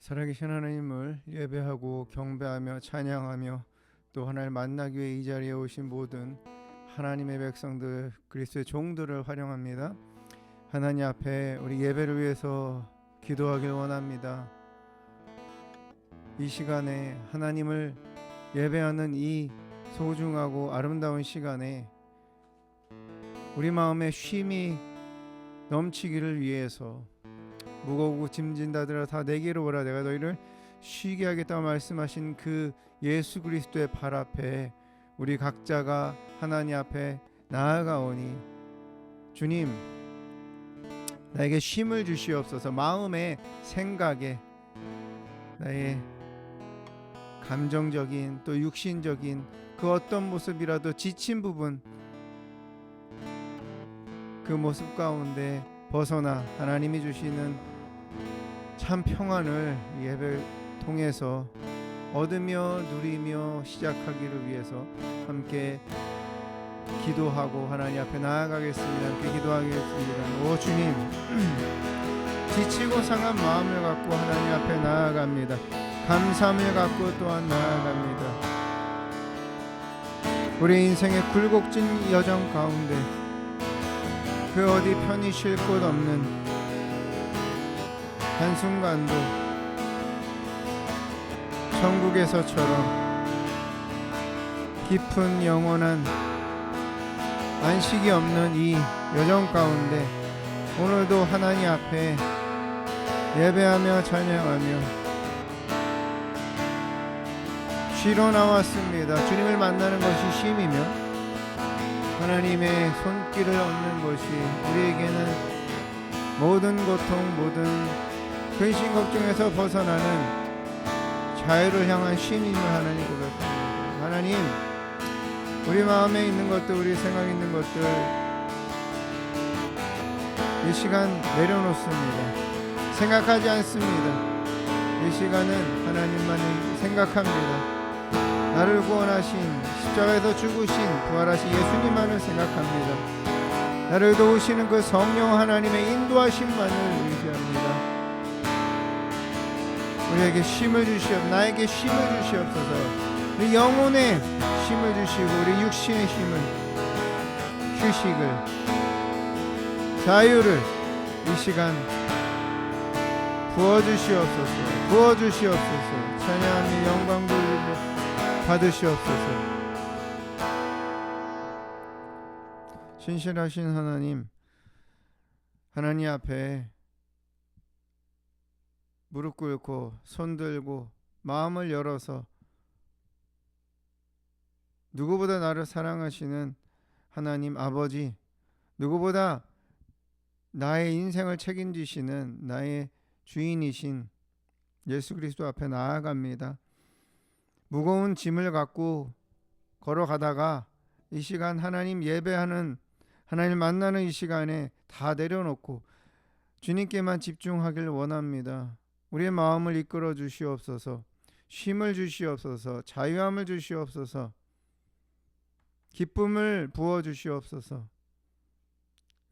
살아계신 하나님을 예배하고 경배하며 찬양하며 또 하나님을 만나기 위해 이 자리에 오신 모든 하나님의 백성들, 그리스도의 종들을 환영합니다. 하나님 앞에 우리 예배를 위해서 기도하길 원합니다. 이 시간에 하나님을 예배하는 이 소중하고 아름다운 시간에 우리 마음에 쉼이 넘치기를 위해서 무거우고 짐진 자들아 다 내게로 오라, 내가 너희를 쉬게 하겠다고 말씀하신 그 예수 그리스도의 발 앞에 우리 각자가 하나님 앞에 나아가오니, 주님, 나에게 쉼을 주시옵소서. 마음의 생각에, 나의 감정적인 또 육신적인 그 어떤 모습이라도 지친 부분, 그 모습 가운데 벗어나 하나님이 주시는 참 평안을 예배를 통해서 얻으며 누리며 시작하기를 위해서 함께 기도하고 하나님 앞에 나아가겠습니다. 함께 기도하겠습니다. 오 주님, 지치고 상한 마음을 갖고 하나님 앞에 나아갑니다. 감사함을 갖고 또한 나아갑니다. 우리 인생의 굴곡진 여정 가운데 그 어디 편히 쉴 곳 없는 한순간도 천국에서처럼 깊은 영원한 안식이 없는 이 여정 가운데 오늘도 하나님 앞에 예배하며 찬양하며 쉬러 나왔습니다. 주님을 만나는 것이 쉼이며 하나님의 손길을 얻는 것이 우리에게는 모든 고통, 모든 근심 걱정에서 벗어나는 자유를 향한 쉼임을 하나님 고백합니다. 하나님, 우리 마음에 있는 것들, 우리 생각에 있는 것들 이 시간 내려놓습니다. 생각하지 않습니다. 이 시간은 하나님만을 생각합니다. 나를 구원하신, 십자가에서 죽으신, 부활하신 예수님만을 생각합니다. 나를 도우시는 그 성령 하나님의 인도하심만을 의지합니다. 우리에게 쉼을 주시옵소서. 나에게 쉼을 주시옵소서. 우리 영혼에 쉼을 주시고 우리 육신의 쉼을, 휴식을, 자유를 이 시간 부어주시옵소서. 부어주시옵소서. 찬양하며 영광 돌리며 받으시옵소서. 신실하신 하나님, 하나님 앞에 무릎 꿇고 손 들고 마음을 열어서 누구보다 나를 사랑하시는 하나님 아버지, 누구보다 나의 인생을 책임지시는 나의 주인이신 예수 그리스도 앞에 나아갑니다. 무거운 짐을 갖고 걸어가다가 이 시간 하나님 예배하는, 하나님 만나는 이 시간에 다 내려놓고 주님께만 집중하길 원합니다. 우리의 마음을 이끌어 주시옵소서. 쉼을 주시옵소서. 자유함을 주시옵소서. 기쁨을 부어 주시옵소서.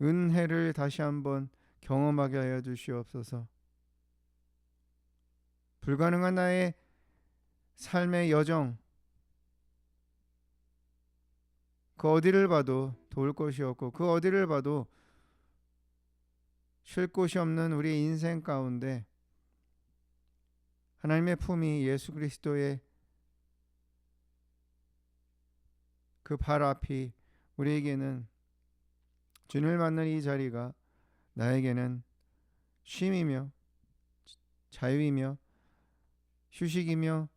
은혜를 다시 한번 경험하게 하여 주시옵소서. 불가능한 나의 삶의 여정, 그 어디를 봐도 도울 것이 없고 그 어디를 봐도 쉴 곳이 없는 우리의 인생 가운데 하나님의 품이 예수 그리스도의 그 발 앞이 우리에게는, 주님을 만나는 이 자리가 나에게는 쉼이며 자유이며 휴식이며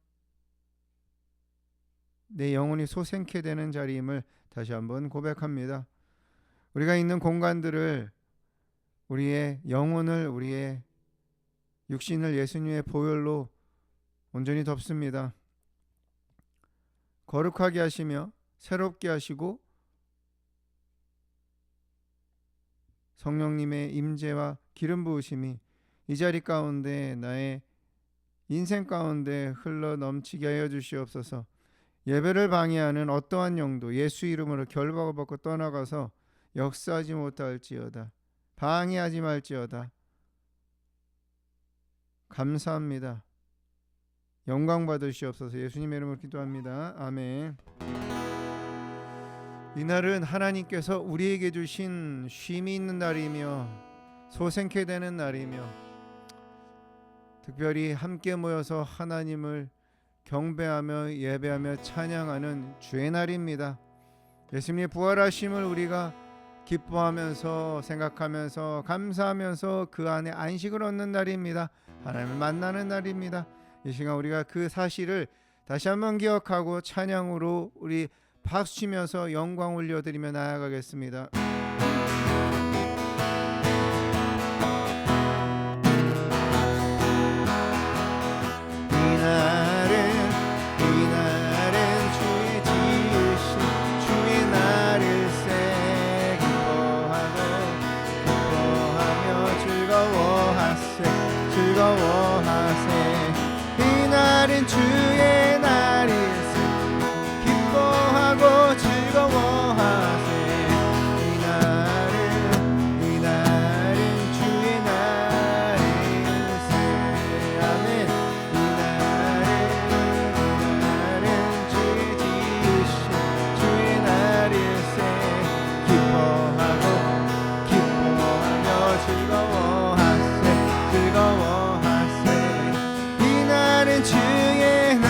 내 영혼이 솟생케 되는 자리임을 다시 한번 고백합니다. 우리가 있는 공간들을, 우리의 영혼을, 우리의 육신을 예수님의 보혈로 온전히 덮습니다. 거룩하게 하시며 새롭게 하시고 성령님의 임재와 기름 부으심이 이 자리 가운데, 나의 인생 가운데 흘러 넘치게 하여 주시옵소서. 예배를 방해하는 어떠한 영도 예수 이름으로 결박을 받고 떠나가서 역사하지 못할지어다. 방해하지 말지어다. 감사합니다. 영광 받으시옵소서. 예수님의 이름으로 기도합니다. 아멘. 이날은 하나님께서 우리에게 주신 쉼이 있는 날이며 소생케 되는 날이며 특별히 함께 모여서 하나님을 경배하며 예배하며 찬양하는 주의 날입니다. 예수님의 부활하심을 우리가 기뻐하면서 생각하면서 감사하면서 그 안에 안식을 얻는 날입니다. 하나님을 만나는 날입니다. 이 시간 우리가 그 사실을 다시 한번 기억하고 찬양으로 우리 박수치면서 영광 올려드리며 나아가겠습니다. 이날은 주의 지으신 주의 날일세. 기뻐하며 즐거워하세. 이날은 주의 날일세. 기뻐하고 즐거워하세. 이날은 주의 날일세. 아멘. 이날은 주의 지으신 주의 날일세. 기뻐하며 즐거워하세. 이날은 주의 날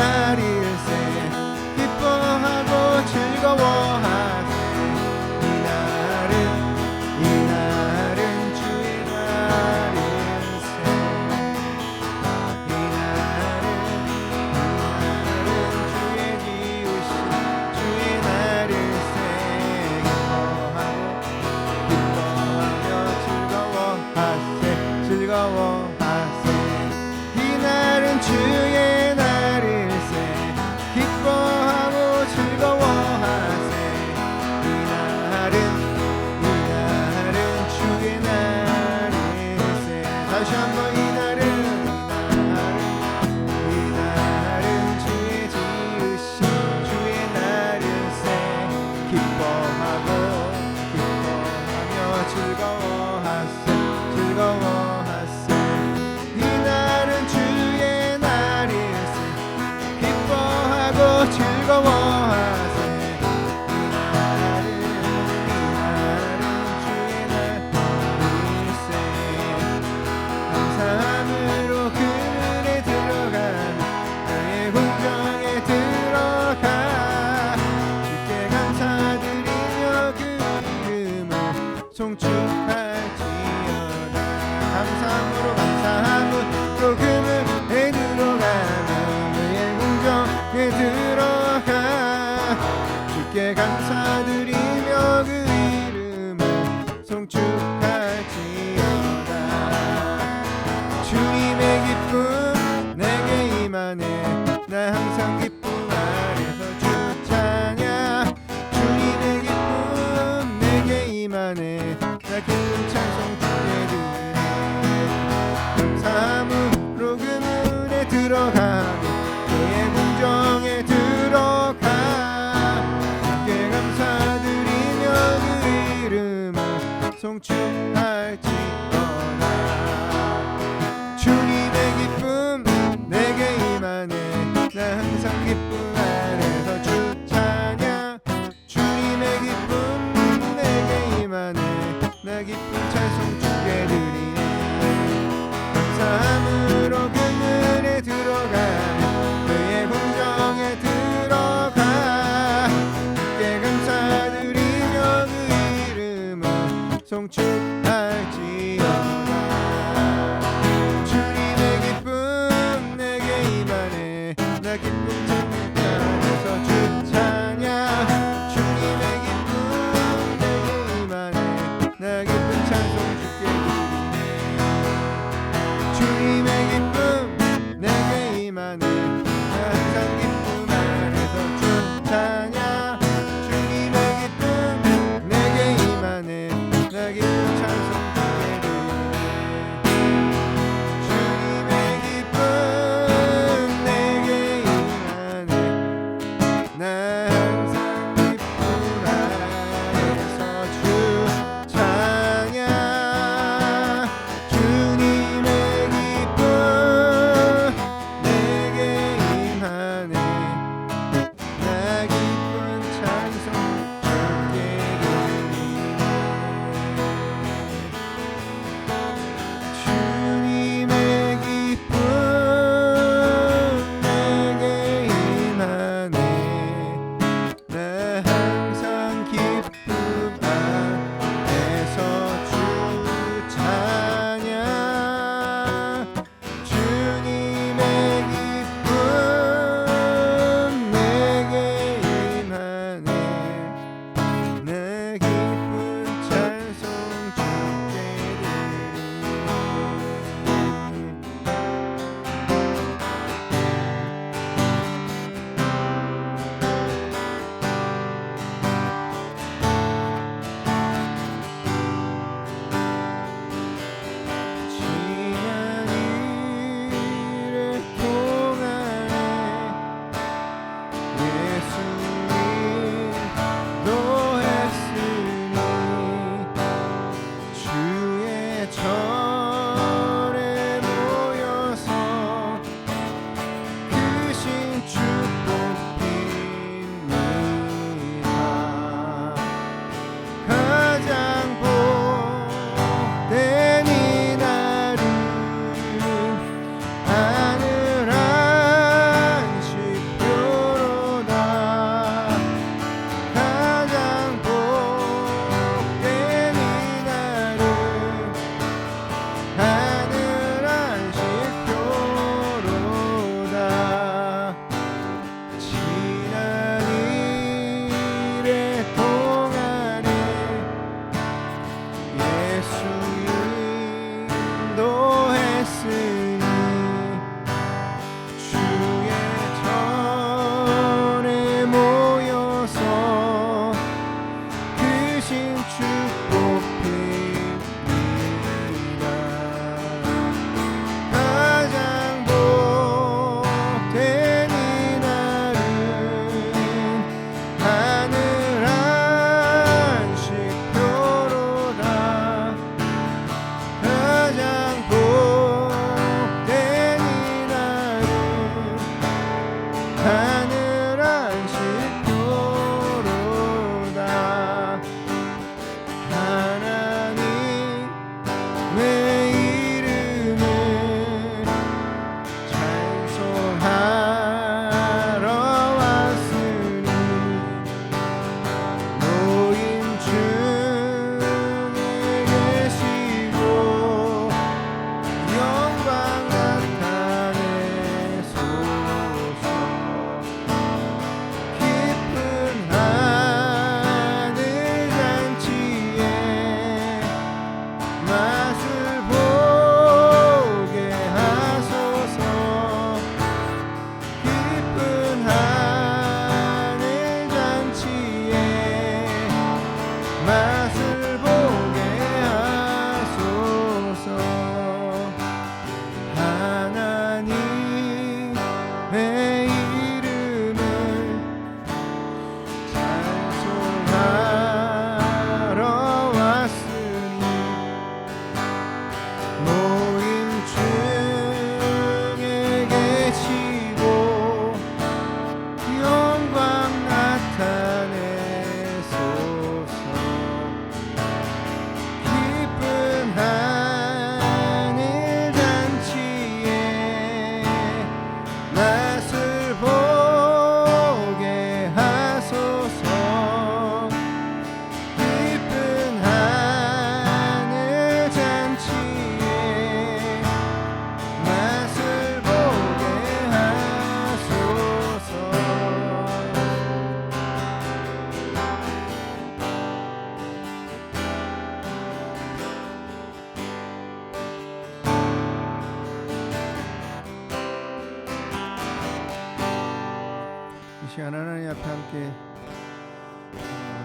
시간 하나님 앞에 함께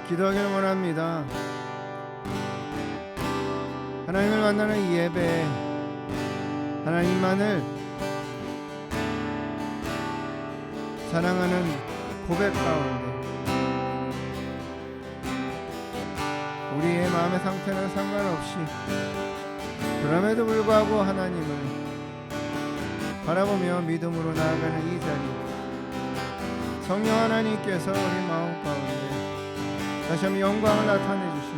기도하기를 원합니다. 하나님을 만나는 이 예배, 하나님만을 사랑하는 고백 가운데 우리의 마음의 상태는 상관없이 그럼에도 불구하고 하나님을 바라보며 믿음으로 나아가는 이 자리, 성령 하나님께서 우리 마음 가운데 다시 한번 영광을 나타내 주시고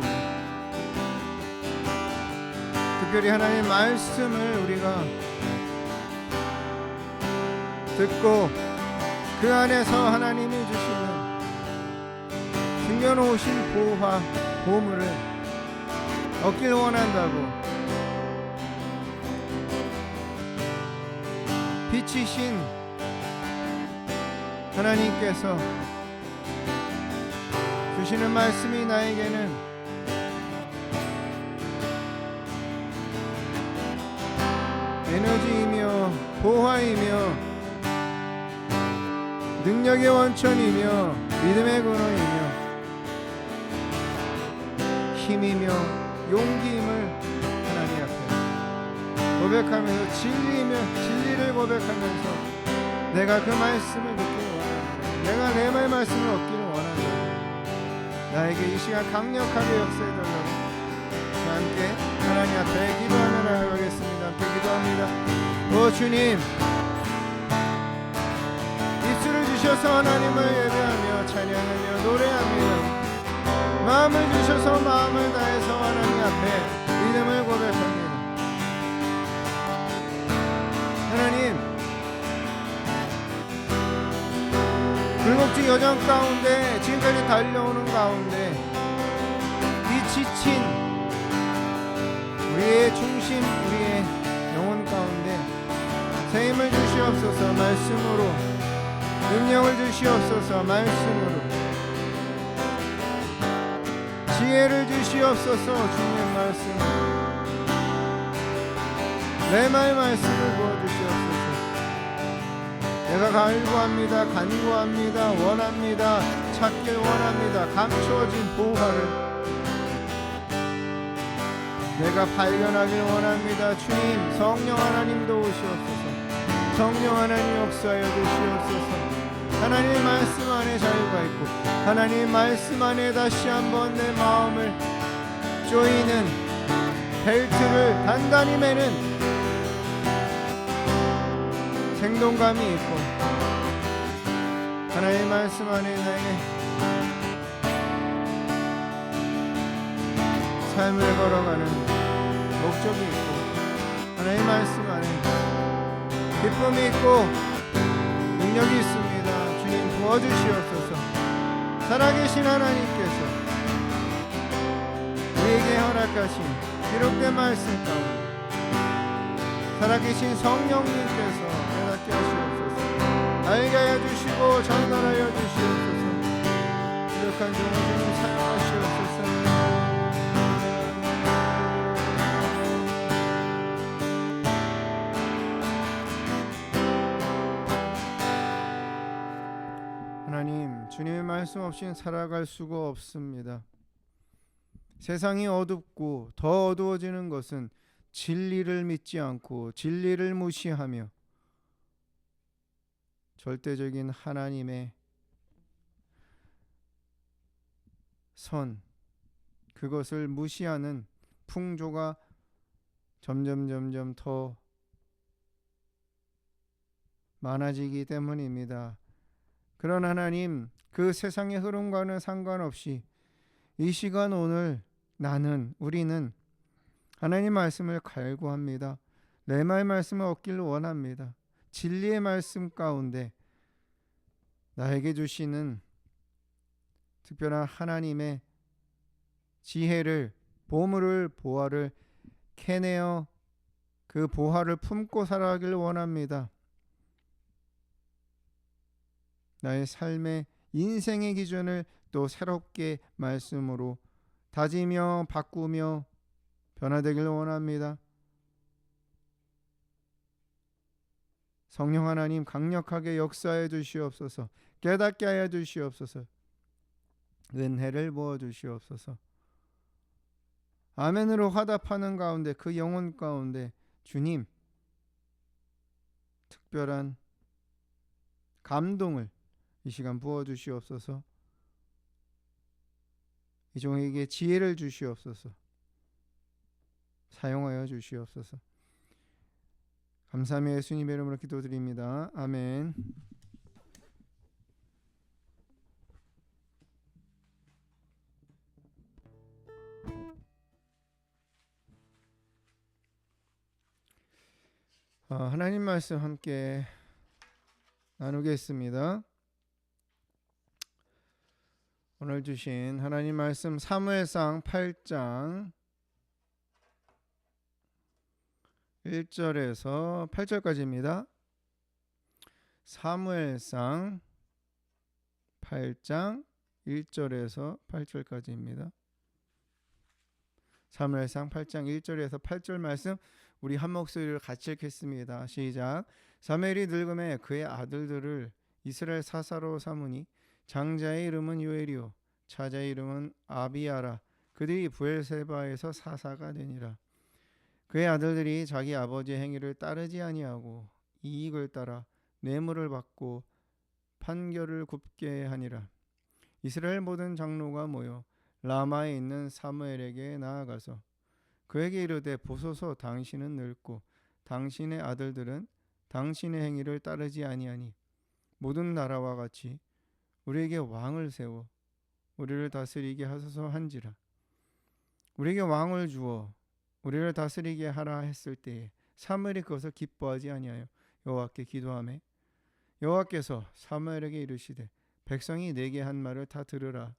특별히 하나님의 말씀을 우리가 듣고 그 안에서 하나님이 주시는 숨겨놓으신 보화, 보물을 얻길 원한다고 빛이신 하나님께서 주시는 말씀이 나에게는 에너지이며 보화이며 능력의 원천이며 믿음의 근원이며 힘이며 용기임을 하나님 앞에 고백하면서 진리를 고백하면서 내가 그 말씀을 듣기를 원합니다. 내가 내 말씀을 얻기를 원합니다. 나에게 이 시간 강력하게 역사해달라고 함께 하나님 앞에 기도하며 나아가겠습니다. 함께 기도합니다. 오 주님, 입술을 주셔서 하나님을 예배하며 찬양하며 노래하며 마음을 주셔서 마음을 다해서 하나님 앞에 믿음을 고백합니다. 하나님, 굴곡진 여정 가운데 지금까지 달려오는 가운데 이 지친 우리의 중심, 우리의 영혼 가운데 새 힘을 주시옵소서. 말씀으로 능력을 주시옵소서. 말씀으로 지혜를 주시옵소서. 주님의 말씀으로 내 말씀을 부어주시옵소서. 내가 갈구합니다. 간구합니다. 원합니다. 찾길 원합니다. 감추어진 보화를 내가 발견하길 원합니다. 주님, 성령 하나님도 오시옵소서. 성령 하나님 역사하여 주시옵소서. 하나님의 말씀 안에 자유가 있고 하나님의 말씀 안에 다시 한번 내 마음을 조이는 벨트를 단단히 매는 생동감이 있고 하나님의 말씀 안에 나에게 삶을 걸어가는 목적이 있고 하나님의 말씀 안에 기쁨이 있고 능력이 있습니다. 주님 도와주시옵소서. 살아계신 하나님께서 우리에게 허락하신 기록된 말씀 가운데 살아계신 성령님께서 깨닫게 하시옵소서. 알게 하여 주시고 전달하여 주시옵소서. 부족한 종을 주님 사용하시옵소서. 하나님, 주님의 말씀 없이는 살아갈 수가 없습니다. 세상이 어둡고 더 어두워지는 것은 진리를 믿지 않고 진리를 무시하며 절대적인 하나님의 선, 그것을 무시하는 풍조가 점점 더 많아지기 때문입니다. 그런 하나님, 그 세상의 흐름과는 상관없이 이 시간 오늘 우리는 하나님 말씀을 갈구합니다. 내 말씀을 얻기를 원합니다. 진리의 말씀 가운데 나에게 주시는 특별한 하나님의 지혜를, 보물을, 보화를 캐내어 그 보화를 품고 살아가기를 원합니다. 나의 삶의 인생의 기준을 또 새롭게 말씀으로 다지며 바꾸며 변화되기를 원합니다. 성령 하나님 강력하게 역사해 주시옵소서. 깨닫게 하여 주시옵소서. 은혜를 부어 주시옵소서. 아멘으로 화답하는 가운데, 그 영혼 가운데 주님 특별한 감동을 이 시간 부어 주시옵소서. 이 종에게 지혜를 주시옵소서. 사용하여 주시옵소서. 감사하며 예수님의 이름으로 기도드립니다. 아멘. 하나님 말씀 함께 나누겠습니다. 오늘 주신 하나님 말씀 사무엘상 8장 1절에서 8절까지입니다. 사무엘상 8장 1절에서 8절까지입니다. 사무엘상 8장 1절에서 8절 말씀 우리 한 목소리를 같이 읽겠습니다. 시작. 사무엘이 늙음에 그의 아들들을 이스라엘 사사로 삼으니 장자의 이름은 요엘이요 차자의 이름은 아비야라. 그들이 브엘세바에서 사사가 되니라. 그의 아들들이 자기 아버지의 행위를 따르지 아니하고 이익을 따라 뇌물을 받고 판결을 굽게 하니라. 이스라엘 모든 장로가 모여 라마에 있는 사무엘에게 나아가서 그에게 이르되 보소서 당신은 늙고 당신의 아들들은 당신의 행위를 따르지 아니하니 모든 나라와 같이 우리에게 왕을 세워 우리를 다스리게 하소서 한지라. 우리에게 왕을 주어 우리를 다스리게 하라 했을 때에 사무엘이 그것을 기뻐하지 아니하여 여호와께 기도하매 여호와께서 사무엘에게 이르시되 백성이 내게 한 말을 다 들으라.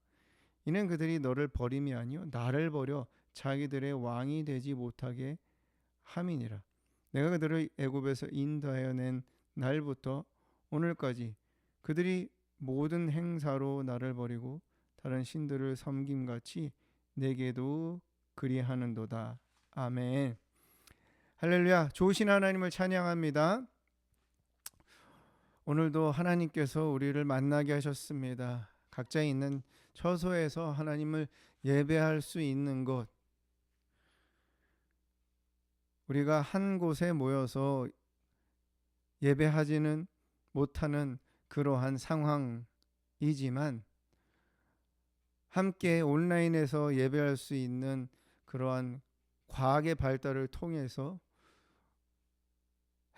이는 그들이 너를 버림이 아니요 나를 버려 자기들의 왕이 되지 못하게 함이니라. 내가 그들을 애굽에서 인도하여 낸 날부터 오늘까지 그들이 모든 행사로 나를 버리고 다른 신들을 섬김같이 내게도 그리하는도다. 아멘. 할렐루야. 좋으신 하나님을 찬양합니다. 오늘도 하나님께서 우리를 만나게 하셨습니다. 각자 있는 처소에서 하나님을 예배할 수 있는 것, 우리가 한 곳에 모여서 예배하지는 못하는 그러한 상황이지만 함께 온라인에서 예배할 수 있는 그러한 과학의 발달을 통해서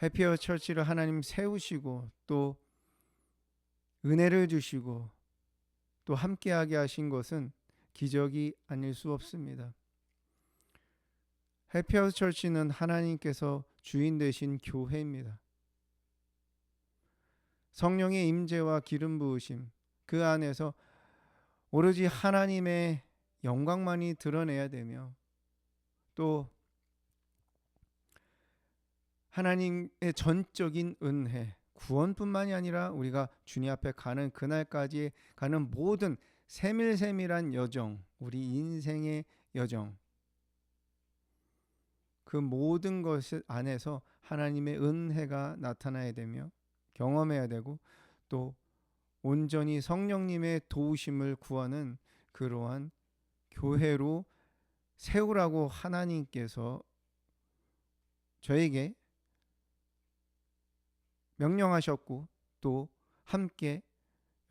해피어 처치를 하나님 세우시고 또 은혜를 주시고 또 함께하게 하신 것은 기적이 아닐 수 없습니다. 해피어 처치는 하나님께서 주인 되신 교회입니다. 성령의 임재와 기름 부으심, 그 안에서 오로지 하나님의 영광만이 드러내야 되며 또 하나님의 전적인 은혜, 구원뿐만이 아니라 우리가 주님 앞에 가는 그날까지 가는 모든 세밀세밀한 여정, 우리 인생의 여정, 그 모든 것 안에서 하나님의 은혜가 나타나야 되며 경험해야 되고 또 온전히 성령님의 도우심을 구하는 그러한 교회로 세우라고 하나님께서 저에게 명령하셨고 또 함께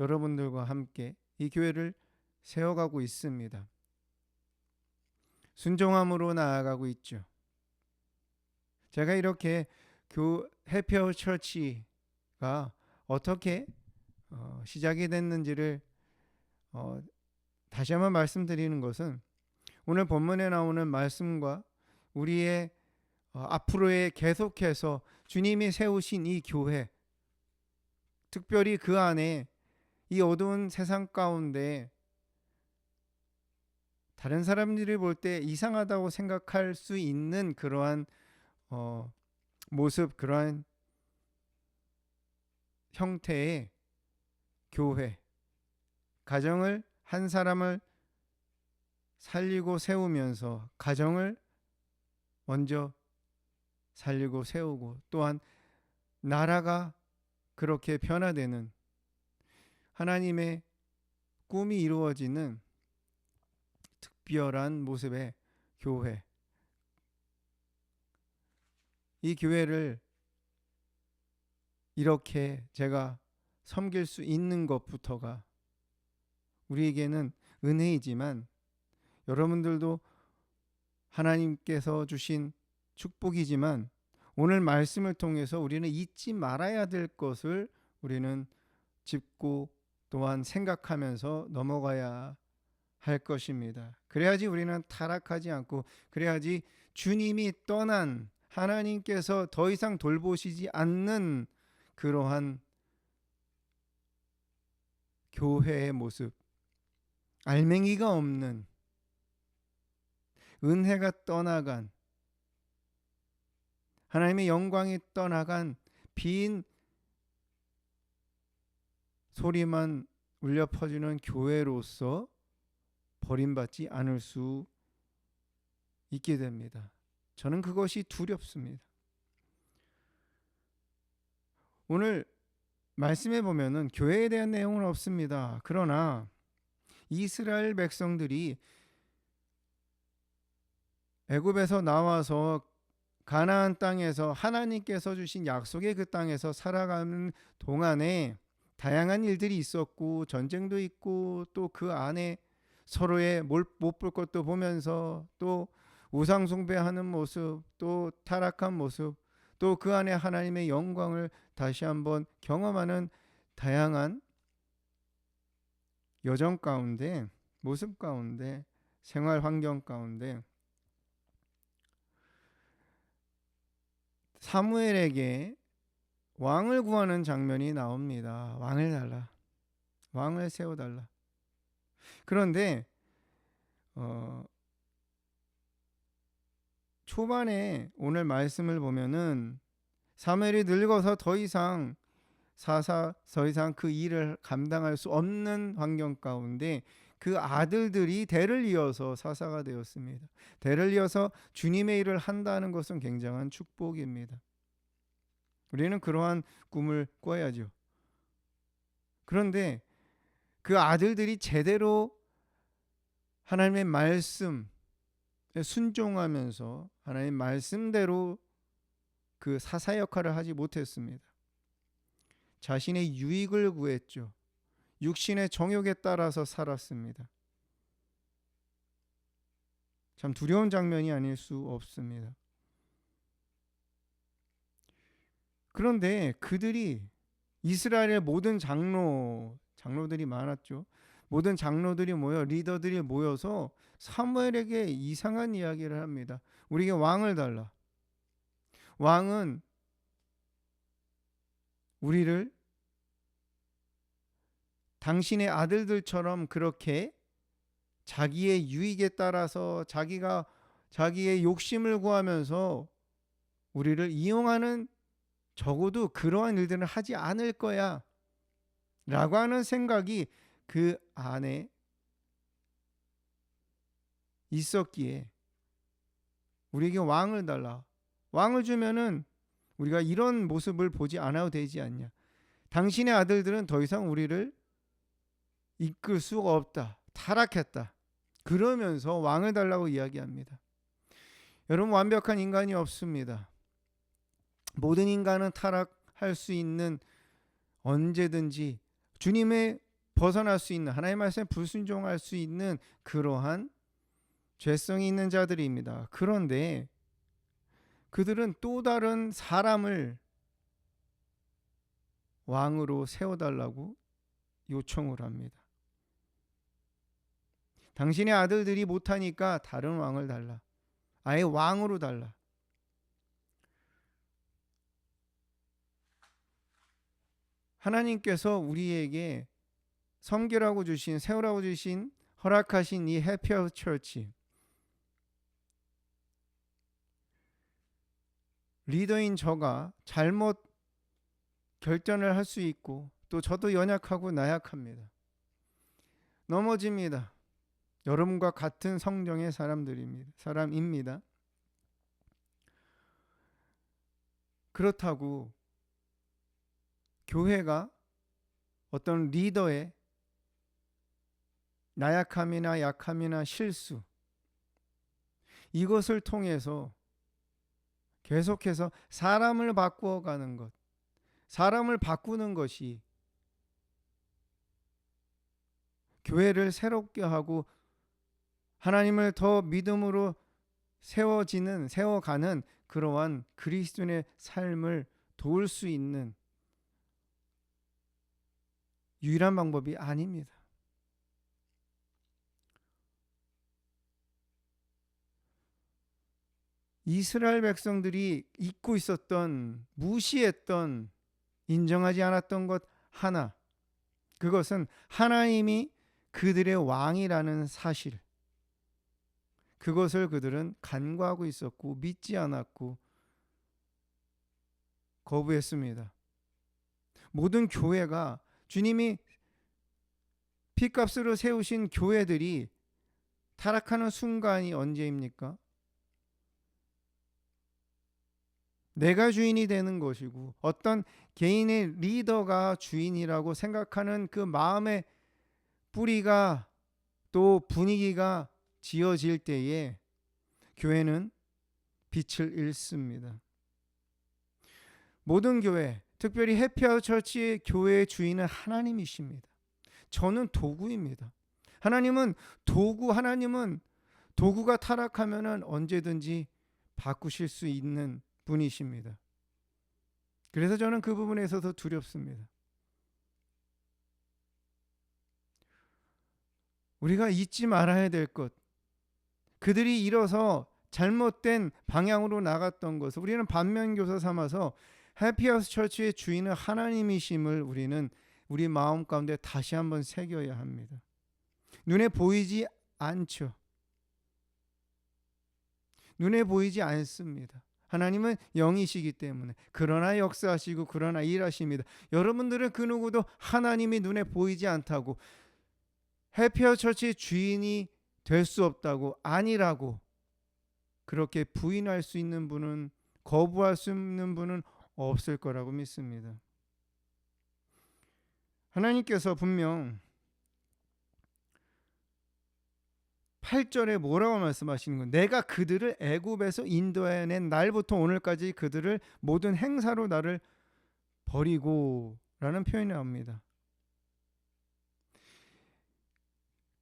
여러분들과 함께 이 교회를 세워가고 있습니다. 순종함으로 나아가고 있죠. 제가 이렇게 해피어 처치가 어떻게 시작이 됐는지를 다시 한번 말씀드리는 것은 오늘 본문에 나오는 말씀과 우리의 앞으로의 계속해서 주님이 세우신 이 교회, 특별히 그 안에 이 어두운 세상 가운데 다른 사람들이 볼 때 이상하다고 생각할 수 있는 그러한 모습, 그러한 형태의 교회, 가정을 한 사람을 살리고 세우면서 가정을 먼저 살리고 세우고 또한 나라가 그렇게 변화되는, 하나님의 꿈이 이루어지는 특별한 모습의 교회, 이 교회를 이렇게 제가 섬길 수 있는 것부터가 우리에게는 은혜이지만, 여러분들도 하나님께서 주신 축복이지만, 오늘 말씀을 통해서 우리는 잊지 말아야 될 것을 우리는 짚고 또한 생각하면서 넘어가야 할 것입니다. 그래야지 우리는 타락하지 않고, 그래야지 주님이 떠난, 하나님께서 더 이상 돌보시지 않는 그러한 교회의 모습, 알맹이가 없는, 은혜가 떠나간, 하나님의 영광이 떠나간 빈 소리만 울려 퍼지는 교회로서 버림받지 않을 수 있게 됩니다. 저는 그것이 두렵습니다. 오늘 말씀해 보면은 교회에 대한 내용은 없습니다. 그러나 이스라엘 백성들이 애굽에서 나와서 가나안 땅에서 하나님께서 주신 약속의 그 땅에서 살아가는 동안에 다양한 일들이 있었고, 전쟁도 있고, 또 그 안에 서로의 못 볼 것도 보면서, 또 우상 숭배하는 모습, 또 타락한 모습, 또 그 안에 하나님의 영광을 다시 한번 경험하는 다양한 여정 가운데, 모습 가운데, 생활 환경 가운데 사무엘에게 왕을 구하는 장면이 나옵니다. 왕을 달라, 왕을 세워달라. 그런데 초반에 오늘 말씀을 보면은 사무엘이 늙어서 더 이상 그 일을 감당할 수 없는 환경 가운데 그 아들들이 대를 이어서 사사가 되었습니다. 대를 이어서 주님의 일을 한다는 것은 굉장한 축복입니다. 우리는 그러한 꿈을 꿔야죠. 그런데 그 아들들이 제대로 하나님의 말씀에 순종하면서 하나님의 말씀대로 그 사사 역할을 하지 못했습니다. 자신의 유익을 구했죠. 육신의 정욕에 따라서 살았습니다. 참 두려운 장면이 아닐 수 없습니다. 그런데 그들이, 이스라엘의 모든 장로들이 많았죠. 모든 장로들이 리더들이 모여서 사무엘에게 이상한 이야기를 합니다. 우리에게 왕을 달라. 왕은 우리를 당신의 아들들처럼 그렇게 자기의 유익에 따라서 자기의 욕심을 구하면서 우리를 이용하는, 적어도 그러한 일들은 하지 않을 거야 라고 하는 생각이 그 안에 있었기에 우리에게 왕을 달라. 왕을 주면은 우리가 이런 모습을 보지 않아도 되지 않냐. 당신의 아들들은 더 이상 우리를 이끌 수가 없다. 타락했다. 그러면서 왕을 달라고 이야기합니다. 여러분, 완벽한 인간이 없습니다. 모든 인간은 타락할 수 있는, 언제든지 주님의 벗어날 수 있는, 하나님의 말씀에 불순종할 수 있는 그러한 죄성이 있는 자들입니다. 그런데 그들은 또 다른 사람을 왕으로 세워달라고 요청을 합니다. 당신의 아들들이 못하니까 다른 왕을 달라. 아예 왕으로 달라. 하나님께서 우리에게 섬기라고 주신, 세우라고 주신, 허락하신 이 해피아웃 처치, 리더인 저가 잘못 결정을 할 수 있고, 또 저도 연약하고 나약합니다. 넘어집니다. 여러분과 같은 성정의 사람입니다. 그렇다고 교회가 어떤 리더의 나약함이나 약함이나 실수, 이것을 통해서 계속해서 사람을 바꾸어가는 것, 사람을 바꾸는 것이 교회를 새롭게 하고 하나님을 더 믿음으로 세워가는 그러한 그리스도인의 삶을 도울 수 있는 유일한 방법이 아닙니다. 이스라엘 백성들이 잊고 있었던, 무시했던, 인정하지 않았던 것 하나, 그것은 하나님이 그들의 왕이라는 사실, 그것을 그들은 간과하고 있었고 믿지 않았고 거부했습니다. 모든 교회가, 주님이 피값으로 세우신 교회들이 타락하는 순간이 언제입니까? 내가 주인이 되는 것이고 어떤 개인의 리더가 주인이라고 생각하는 그 마음의 뿌리가, 또 분위기가 지어질 때에 교회는 빛을 잃습니다. 모든 교회, 특별히 해피아웃 처치의 교회의 주인은 하나님이십니다. 저는 도구입니다. 하나님은 도구가 타락하면 언제든지 바꾸실 수 있는 분이십니다. 그래서 저는 그 부분에 있어서 두렵습니다. 우리가 잊지 말아야 될 것, 그들이 잃어서 잘못된 방향으로 나갔던 것을 우리는 반면교사 삼아서 해피하우스 처치의 주인은 하나님이심을 우리는 우리 마음 가운데 다시 한번 새겨야 합니다. 눈에 보이지 않죠. 눈에 보이지 않습니다. 하나님은 영이시기 때문에. 그러나 역사하시고 그러나 일하십니다. 여러분들은 그 누구도 하나님이 눈에 보이지 않다고, 해피하우스 처치의 주인이 될 수 없다고, 아니라고 그렇게 부인할 수 있는 분은, 거부할 수 있는 분은 없을 거라고 믿습니다. 하나님께서 분명 8절에 뭐라고 말씀하시는 건, 내가 그들을 애굽에서 인도해낸 날부터 오늘까지 그들을 모든 행사로 나를 버리고 라는 표현이 나옵니다.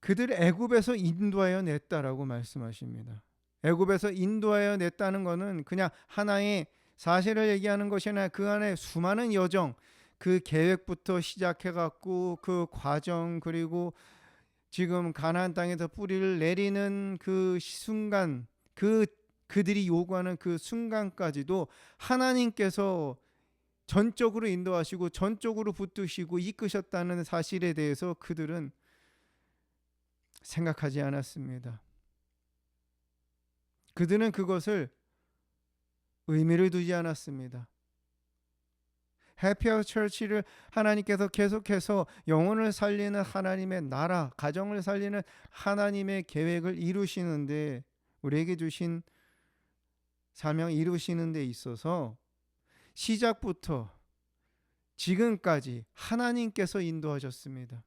그들을 애굽에서 인도하여 냈다라고 말씀하십니다. 애굽에서 인도하여 냈다는 것은 그냥 하나의 사실을 얘기하는 것이 아니라 그 안에 수많은 여정, 그 계획부터 시작해갖고 그 과정, 그리고 지금 가나안 땅에서 뿌리를 내리는 그 순간, 그들이 요구하는 그 순간까지도 하나님께서 전적으로 인도하시고 전적으로 붙드시고 이끄셨다는 사실에 대해서 그들은 생각하지 않았습니다. 그들은 그것을 의미를 두지 않았습니다. 해피아웃 처치를 하나님께서 계속해서 영혼을 살리는 하나님의 나라, 가정을 살리는 하나님의 계획을 이루시는데, 우리에게 주신 사명 이루시는 데 있어서 시작부터 지금까지 하나님께서 인도하셨습니다.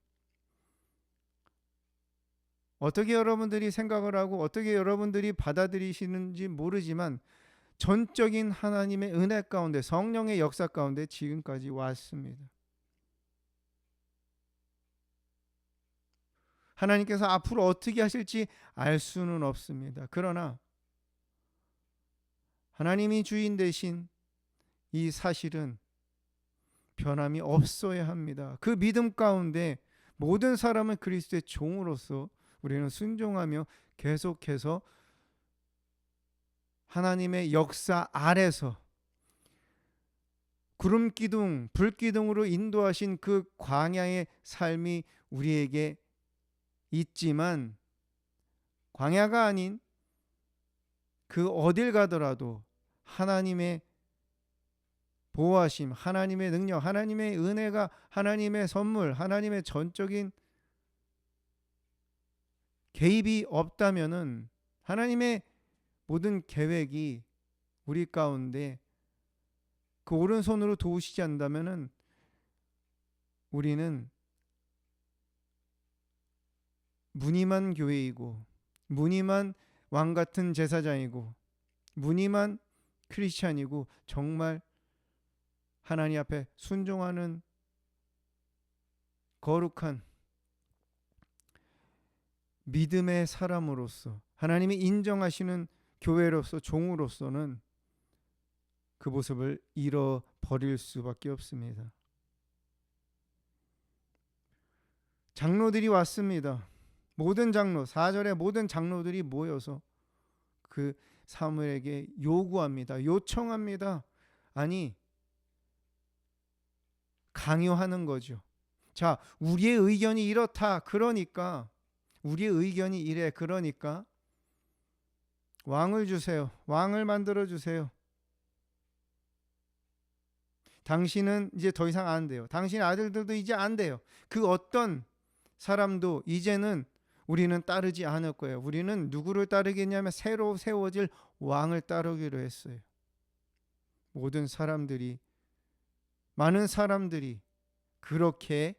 어떻게 여러분들이 생각을 하고 어떻게 여러분들이 받아들이시는지 모르지만 전적인 하나님의 은혜 가운데, 성령의 역사 가운데 지금까지 왔습니다. 하나님께서 앞으로 어떻게 하실지 알 수는 없습니다. 그러나 하나님이 주인 되신 이 사실은 변함이 없어야 합니다. 그 믿음 가운데 모든 사람은 그리스도의 종으로서 우리는 순종하며 계속해서 하나님의 역사 아래서 구름 기둥, 불 기둥으로 인도하신 그 광야의 삶이 우리에게 있지만, 광야가 아닌 그 어딜 가더라도 하나님의 보호하심, 하나님의 능력, 하나님의 은혜가, 하나님의 선물, 하나님의 전적인 개입이 없다면은, 하나님의 모든 계획이 우리 가운데 그 오른손으로 도우시지 않는다면은 우리는 무늬만 교회이고 무늬만 왕 같은 제사장이고 무늬만 크리스찬이고 정말 하나님 앞에 순종하는 거룩한 믿음의 사람으로서 하나님이 인정하시는 교회로서 종으로서는 그 모습을 잃어버릴 수밖에 없습니다. 장로들이 왔습니다. 모든 장로, 4절에 모든 장로들이 모여서 그 사무엘에게 요구합니다. 요청합니다. 아니, 강요하는 거죠. 자, 우리의 의견이 이렇다. 그러니까 우리의 의견이 이래. 그러니까 왕을 주세요. 왕을 만들어 주세요. 당신은 이제 더 이상 안 돼요. 당신의 아들들도 이제 안 돼요. 그 어떤 사람도 이제는 우리는 따르지 않을 거예요. 우리는 누구를 따르겠냐면 새로 세워질 왕을 따르기로 했어요. 모든 사람들이, 많은 사람들이 그렇게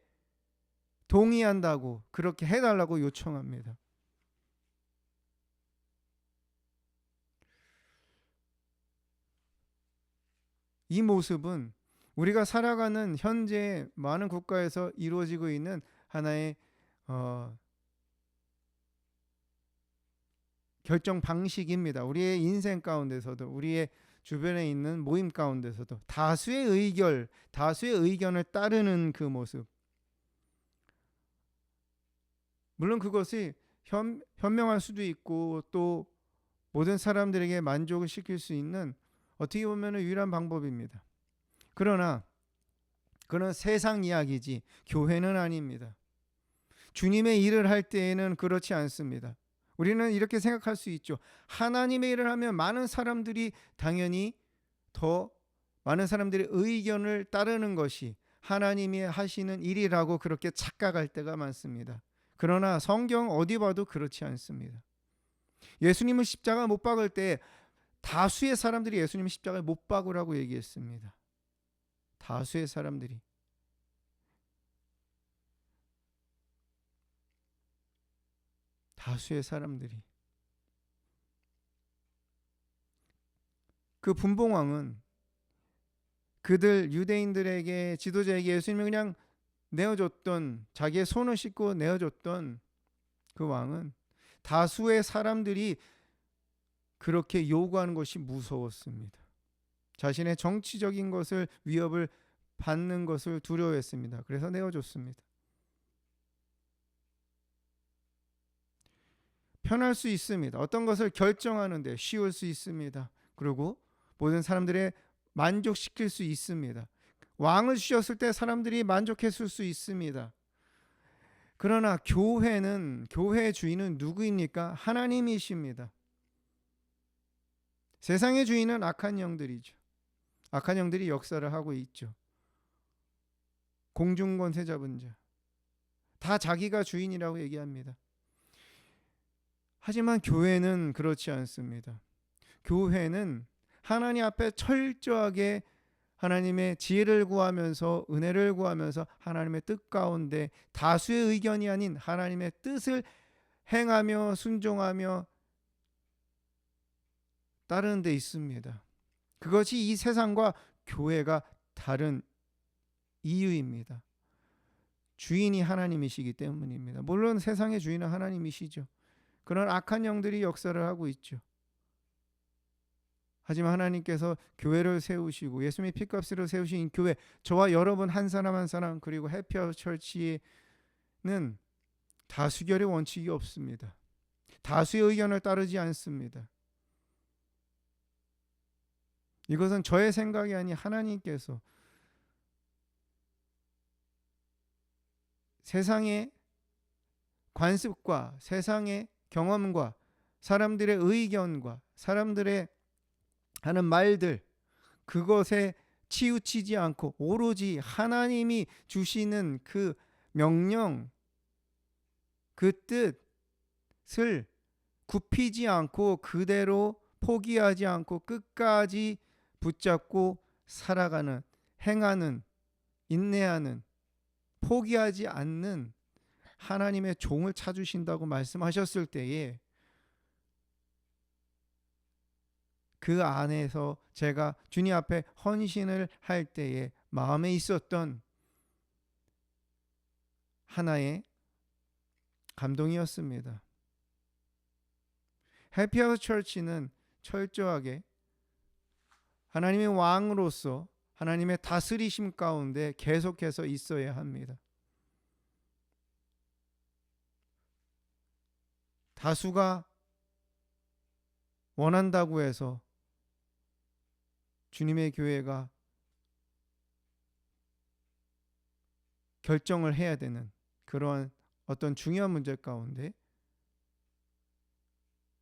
동의한다고, 그렇게 해달라고 요청합니다. 이 모습은 우리가 살아가는 현재 많은 국가에서 이루어지고 있는 하나의 결정 방식입니다. 우리의 인생 가운데서도, 우리의 주변에 있는 모임 가운데서도 다수의 의견을 따르는 그 모습. 물론 그것이 현명할 수도 있고 또 모든 사람들에게 만족을 시킬 수 있는 어떻게 보면 유일한 방법입니다. 그러나 그건 세상 이야기지 교회는 아닙니다. 주님의 일을 할 때에는 그렇지 않습니다. 우리는 이렇게 생각할 수 있죠. 하나님의 일을 하면 많은 사람들이 당연히 더 많은 사람들의 의견을 따르는 것이 하나님이 하시는 일이라고 그렇게 착각할 때가 많습니다. 그러나 성경 어디 봐도 그렇지 않습니다. 예수님을 십자가 못 박을 때 다수의 사람들이 예수님 십자가에 못 박으라고 얘기했습니다. 다수의 사람들이. 그 분봉왕은 그들 유대인들에게, 지도자에게 예수님을 그냥 내어줬던, 자기의 손을 씻고 내어줬던 그 왕은 다수의 사람들이 그렇게 요구하는 것이 무서웠습니다. 자신의 정치적인 것을, 위협을 받는 것을 두려워했습니다. 그래서 내어줬습니다. 편할 수 있습니다. 어떤 것을 결정하는데 쉬울 수 있습니다. 그리고 모든 사람들의 만족시킬 수 있습니다. 왕을 주셨을 때 사람들이 만족했을 수 있습니다. 그러나 교회의 주인은 누구입니까? 하나님이십니다. 세상의 주인은 악한 영들이죠. 악한 영들이 역사를 하고 있죠. 공중권세 잡은 자. 다 자기가 주인이라고 얘기합니다. 하지만 교회는 그렇지 않습니다. 교회는 하나님 앞에 철저하게 하나님의 지혜를 구하면서, 은혜를 구하면서 하나님의 뜻 가운데 다수의 의견이 아닌 하나님의 뜻을 행하며 순종하며 따르는 데 있습니다. 그것이 이 세상과 교회가 다른 이유입니다. 주인이 하나님이시기 때문입니다. 물론 세상의 주인은 하나님이시죠. 그런 악한 영들이 역사를 하고 있죠. 하지만 하나님께서 교회를 세우시고 예수님의 피값으로 세우신 교회, 저와 여러분 한 사람 한 사람, 그리고 해피아웃 철치는 다수결의 원칙이 없습니다. 다수의 의견을 따르지 않습니다. 이것은 저의 생각이 아닌 하나님께서 세상의 관습과 세상의 경험과 사람들의 의견과 사람들의 하는 말들, 그것에 치우치지 않고 오로지 하나님이 주시는 그 명령, 그 뜻을 굽히지 않고 그대로 포기하지 않고 끝까지 붙잡고 살아가는, 행하는, 인내하는, 포기하지 않는 하나님의 종을 찾으신다고 말씀하셨을 때에 그 안에서 제가 주님 앞에 헌신을 할 때에 마음에 있었던 하나의 감동이었습니다. 해피하우스 처치는 철저하게 하나님의 왕으로서 하나님의 다스리심 가운데 계속해서 있어야 합니다. 다수가 원한다고 해서 주님의 교회가 결정을 해야 되는 그러한 어떤 중요한 문제 가운데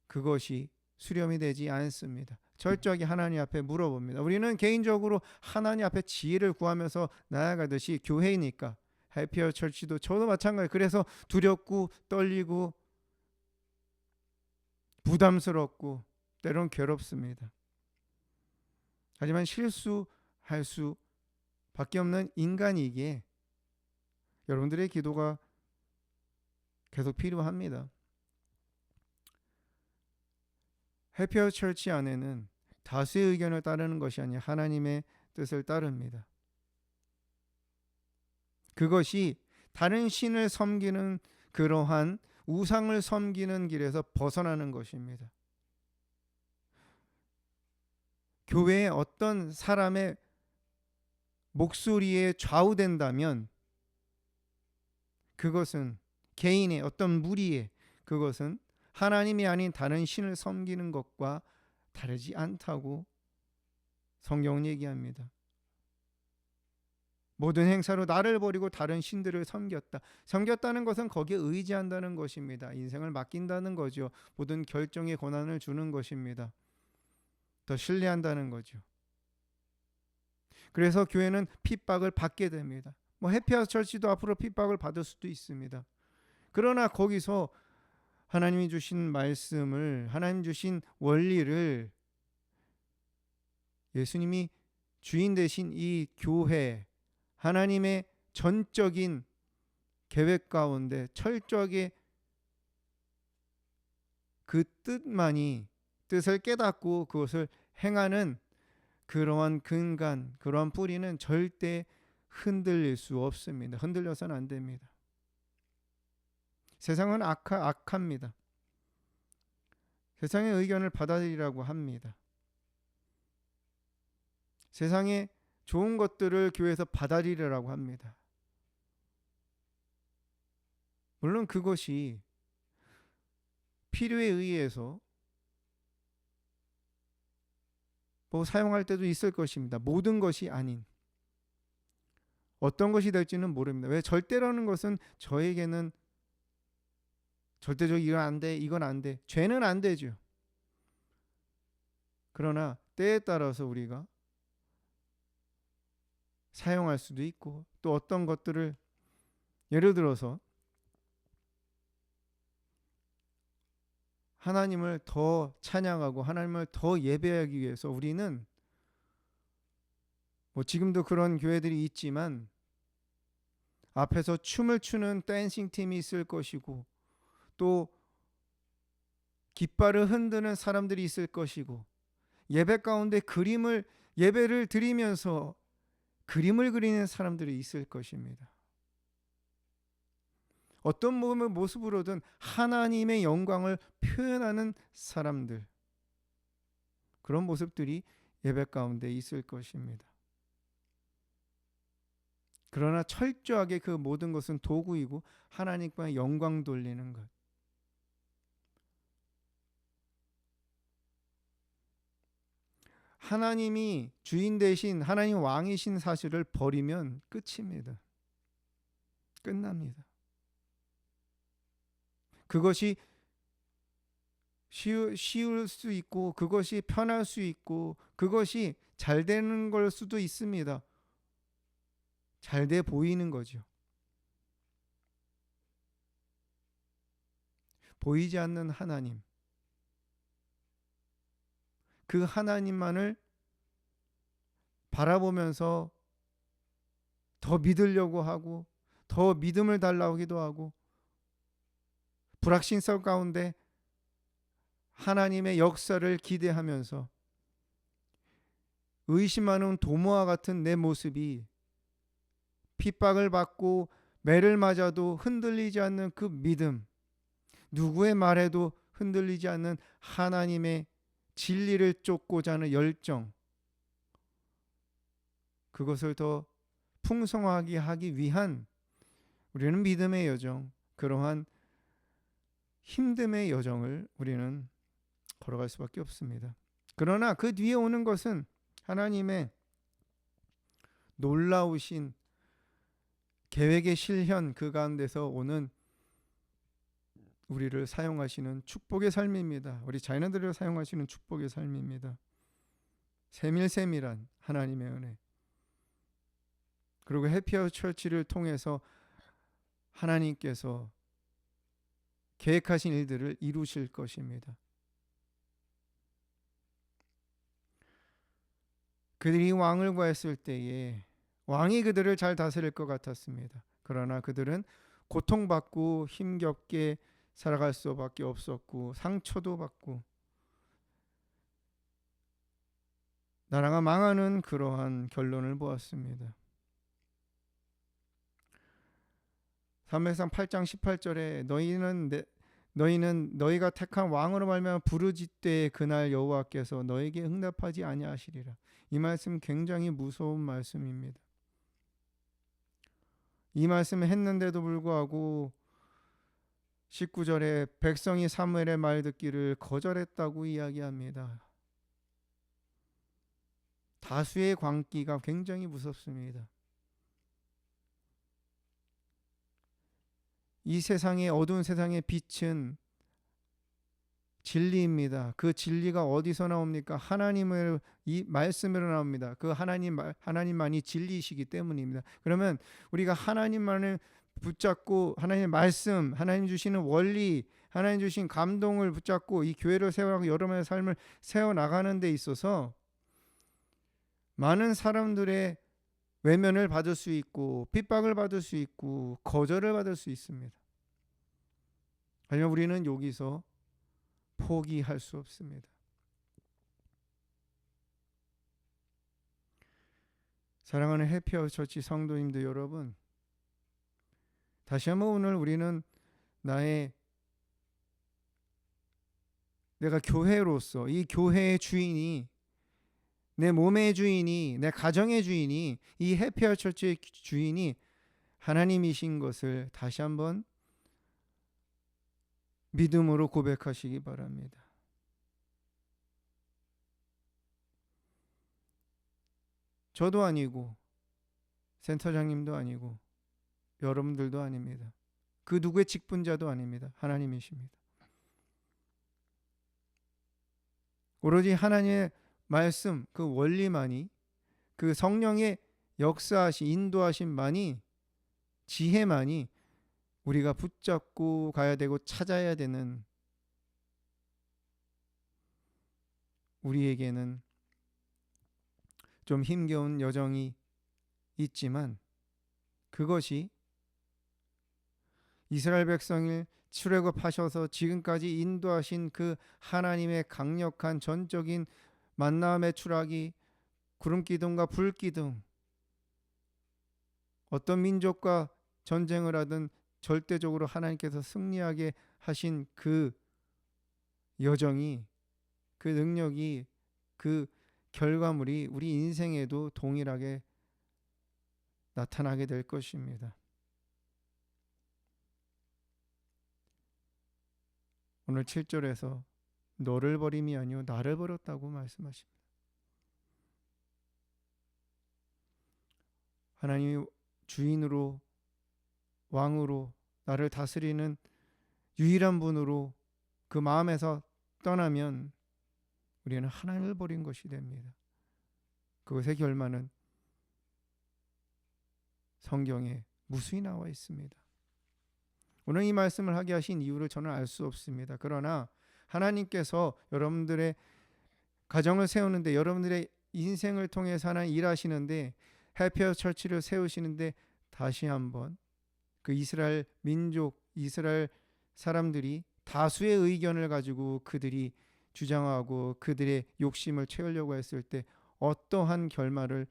그것이 수렴이 되지 않습니다. 철저하게 하나님 앞에 물어봅니다. 우리는 개인적으로 하나님 앞에 지혜를 구하면서 나아가듯이 교회이니까 해피하우스 처치도 저도 마찬가지예요. 그래서 두렵고 떨리고 부담스럽고 때론 괴롭습니다. 하지만 실수할 수밖에 없는 인간이기에 여러분들의 기도가 계속 필요합니다. 해피하우스 처치 안에는 다수의 의견을 따르는 것이 아니라 하나님의 뜻을 따릅니다. 그것이 다른 신을 섬기는 그러한 우상을 섬기는 길에서 벗어나는 것입니다. 교회의 어떤 사람의 목소리에 좌우된다면 그것은 개인의 어떤 무리의 그것은 하나님이 아닌 다른 신을 섬기는 것과 다르지 않다고 성경은 얘기합니다. 모든 행사로 나를 버리고 다른 신들을 섬겼다는 것은 거기에 의지한다는 것입니다. 인생을 맡긴다는 거죠. 모든 결정의 권한을 주는 것입니다. 더 신뢰한다는 거죠. 그래서 교회는 핍박을 받게 됩니다. 해피하우스 처치도 앞으로 핍박을 받을 수도 있습니다. 그러나 거기서 하나님이 주신 말씀을, 하나님 주신 원리를 예수님이 주인 되신 이 교회, 하나님의 전적인 계획 가운데 철저하게 그 뜻을 깨닫고 그것을 행하는 그러한 근간, 그러한 뿌리는 절대 흔들릴 수 없습니다. 흔들려서는 안 됩니다. 세상은 악합니다. 세상의 의견을 받아들이라고 합니다. 세상의 좋은 것들을 교회에서 받아들이라고 합니다. 물론 그것이 필요에 의해서 사용할 때도 있을 것입니다. 모든 것이 아닌 어떤 것이 될지는 모릅니다. 왜? 절대라는 것은 저에게는 절대적으로 이건 안 돼, 이건 안 돼. 죄는 안 되죠. 그러나 때에 따라서 우리가 사용할 수도 있고 또 어떤 것들을 예를 들어서 하나님을 더 찬양하고 하나님을 더 예배하기 위해서 우리는 지금도 그런 교회들이 있지만 앞에서 춤을 추는 댄싱 팀이 있을 것이고 또 깃발을 흔드는 사람들이 있을 것이고 예배 가운데 예배를 드리면서 그림을 그리는 사람들이 있을 것입니다. 어떤 모습으로든 하나님의 영광을 표현하는 사람들, 그런 모습들이 예배 가운데 있을 것입니다. 그러나 철저하게 그 모든 것은 도구이고 하나님과 영광 돌리는 것. 하나님이 주인 되신 하나님 왕이신 사실을 버리면 끝입니다. 끝납니다. 그것이 쉬울 수 있고 그것이 편할 수 있고 그것이 잘 되는 걸 수도 있습니다. 잘 돼 보이는 거죠. 보이지 않는 하나님, 그 하나님만을 바라보면서 더 믿으려고 하고 더 믿음을 달라오기도 하고 불확실성 가운데 하나님의 역사를 기대하면서 의심하는 도모와 같은 내 모습이 핍박을 받고 매를 맞아도 흔들리지 않는 그 믿음, 누구의 말에도 흔들리지 않는 하나님의 진리를 쫓고자 하는 열정, 그것을 더 풍성하게 하기 위한 우리는 믿음의 여정, 그러한 힘듦의 여정을 우리는 걸어갈 수밖에 없습니다. 그러나 그 뒤에 오는 것은 하나님의 놀라우신 계획의 실현, 그 가운데서 오는 우리를 사용하시는 축복의 삶입니다. 우리 자녀들을 사용하시는 축복의 삶입니다. 세밀세밀한 하나님의 은혜, 그리고 해피아웃 처치를 통해서 하나님께서 계획하신 일들을 이루실 것입니다. 그들이 왕을 구했을 때에 왕이 그들을 잘 다스릴 것 같았습니다. 그러나 그들은 고통받고 힘겹게 살아갈 수밖에 없었고 상처도 받고 나라가 망하는 그러한 결론을 보았습니다. 사무엘상 8장 18절에 너희는 너희가 택한 왕으로 말미암아 부르짖되 그날 여호와께서 너에게 응답하지 아니하시리라. 이 말씀 굉장히 무서운 말씀입니다. 이 말씀을 했는데도 불구하고 19절에 백성이 사무엘의 말 듣기를 거절했다고 이야기합니다. 다수의 광기가 굉장히 무섭습니다. 이 세상의 어두운 세상의 빛은 진리입니다. 그 진리가 어디서 나옵니까? 하나님의 이 말씀으로 나옵니다. 그 하나님만이 진리이시기 때문입니다. 그러면 우리가 하나님만을 붙잡고 하나님의 말씀, 하나님 주시는 원리, 하나님 주신 감동을 붙잡고 이 교회를 세워나가고 여러분의 삶을 세워나가는 데 있어서 많은 사람들의 외면을 받을 수 있고 핍박을 받을 수 있고 거절을 받을 수 있습니다. 하지만 우리는 여기서 포기할 수 없습니다. 사랑하는 해피아웃 처치 성도님들 여러분, 다시 한번 오늘 우리는 내가 교회로서 이 교회의 주인이, 내 몸의 주인이, 내 가정의 주인이, 이 해피아웃 처치의 주인이 하나님이신 것을 다시 한번 믿음으로 고백하시기 바랍니다. 저도 아니고 센터장님도 아니고 여러분들도 아닙니다. 그 누구의 직분자도 아닙니다. 하나님이십니다. 오로지 하나님의 말씀, 그 원리만이, 그 성령의 역사하신 인도하심만이, 지혜만이 우리가 붙잡고 가야 되고 찾아야 되는, 우리에게는 좀 힘겨운 여정이 있지만 그것이 이스라엘 백성을 출애굽하셔서 지금까지 인도하신 그 하나님의 강력한 전적인 만나의 추락이 구름기둥과 불기둥, 어떤 민족과 전쟁을 하든 절대적으로 하나님께서 승리하게 하신 그 여정이, 그 능력이, 그 결과물이 우리 인생에도 동일하게 나타나게 될 것입니다. 오늘 7절에서 너를 버림이 아니요 나를 버렸다고 말씀하십니다. 하나님이 주인으로, 왕으로, 나를 다스리는 유일한 분으로 그 마음에서 떠나면 우리는 하나님을 버린 것이 됩니다. 그것의 결말은 성경에 무수히 나와 있습니다. 오늘 이 말씀을 하게 하신 이유를 저는 알 수 없습니다. 그러나 하나님께서 여러분들의 가정을 세우는데, 여러분들의 인생을 통해서 하나님 일하시는데, 해피아웃 처치를 세우시는데 다시 한번 그 이스라엘 민족, 이스라엘 사람들이 다수의 의견을 가지고 그들이 주장하고 그들의 욕심을 채우려고 했을 때 어떠한 결말을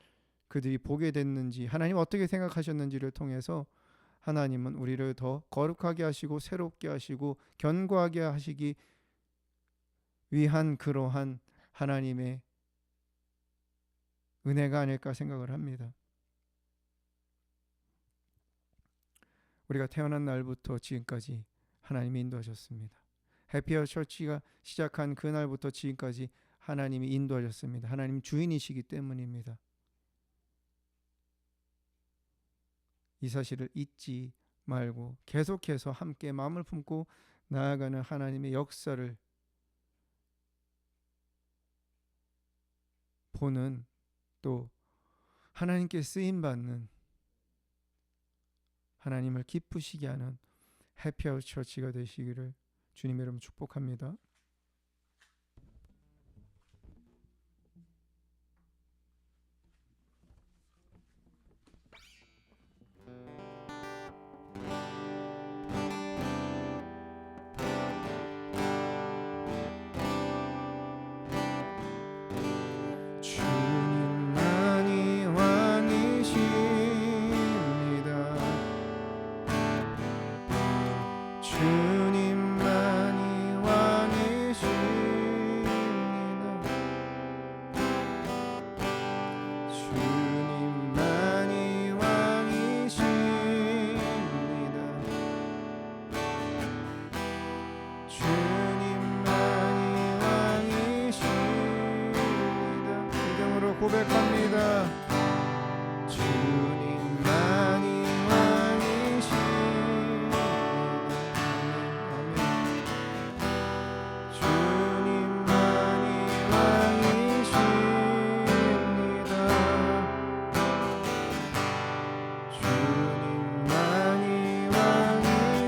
그들이 보게 됐는지, 하나님 어떻게 생각하셨는지를 통해서 하나님은 우리를 더 거룩하게 하시고 새롭게 하시고 견고하게 하시기 위한 그러한 하나님의 은혜가 아닐까 생각을 합니다. 우리가 태어난 날부터 지금까지 하나님이 인도하셨습니다. 해피어 처치가 시작한 그날부터 지금까지 하나님이 인도하셨습니다. 하나님 주인이시기 때문입니다. 이 사실을 잊지 말고 계속해서 함께 마음을 품고 나아가는 하나님의 역사를 보는, 또 하나님께 쓰임받는, 하나님을 기쁘시게 하는 해피아웃 처치가 되시기를 주님의 이름으로 축복합니다. 주님만이 왕이십니다. 주님만이 왕이십니다. 주님만이 왕이십니다. 주님만이 왕이십니다. 믿음으로 고백합니다. 주님만이 왕이십니다. 아멘. 주님만이 왕이십니다. 주님만이 왕이십니다.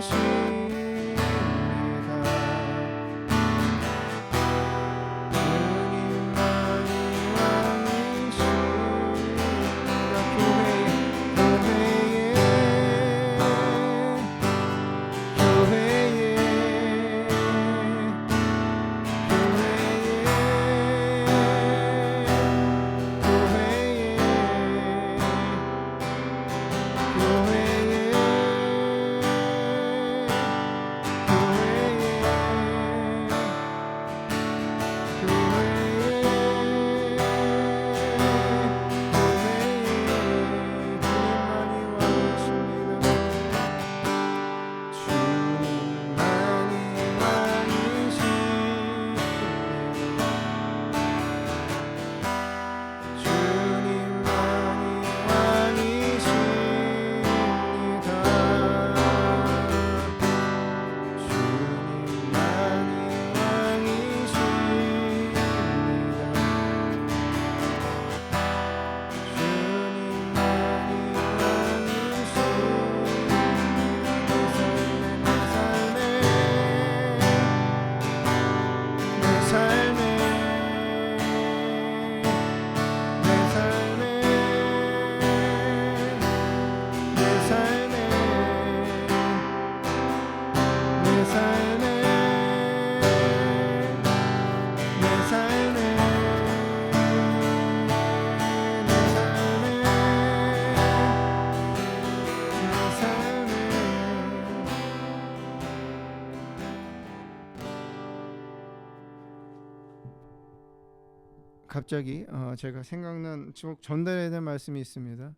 갑자기 제가 생각난 전달해야 될 말씀이 있습니다.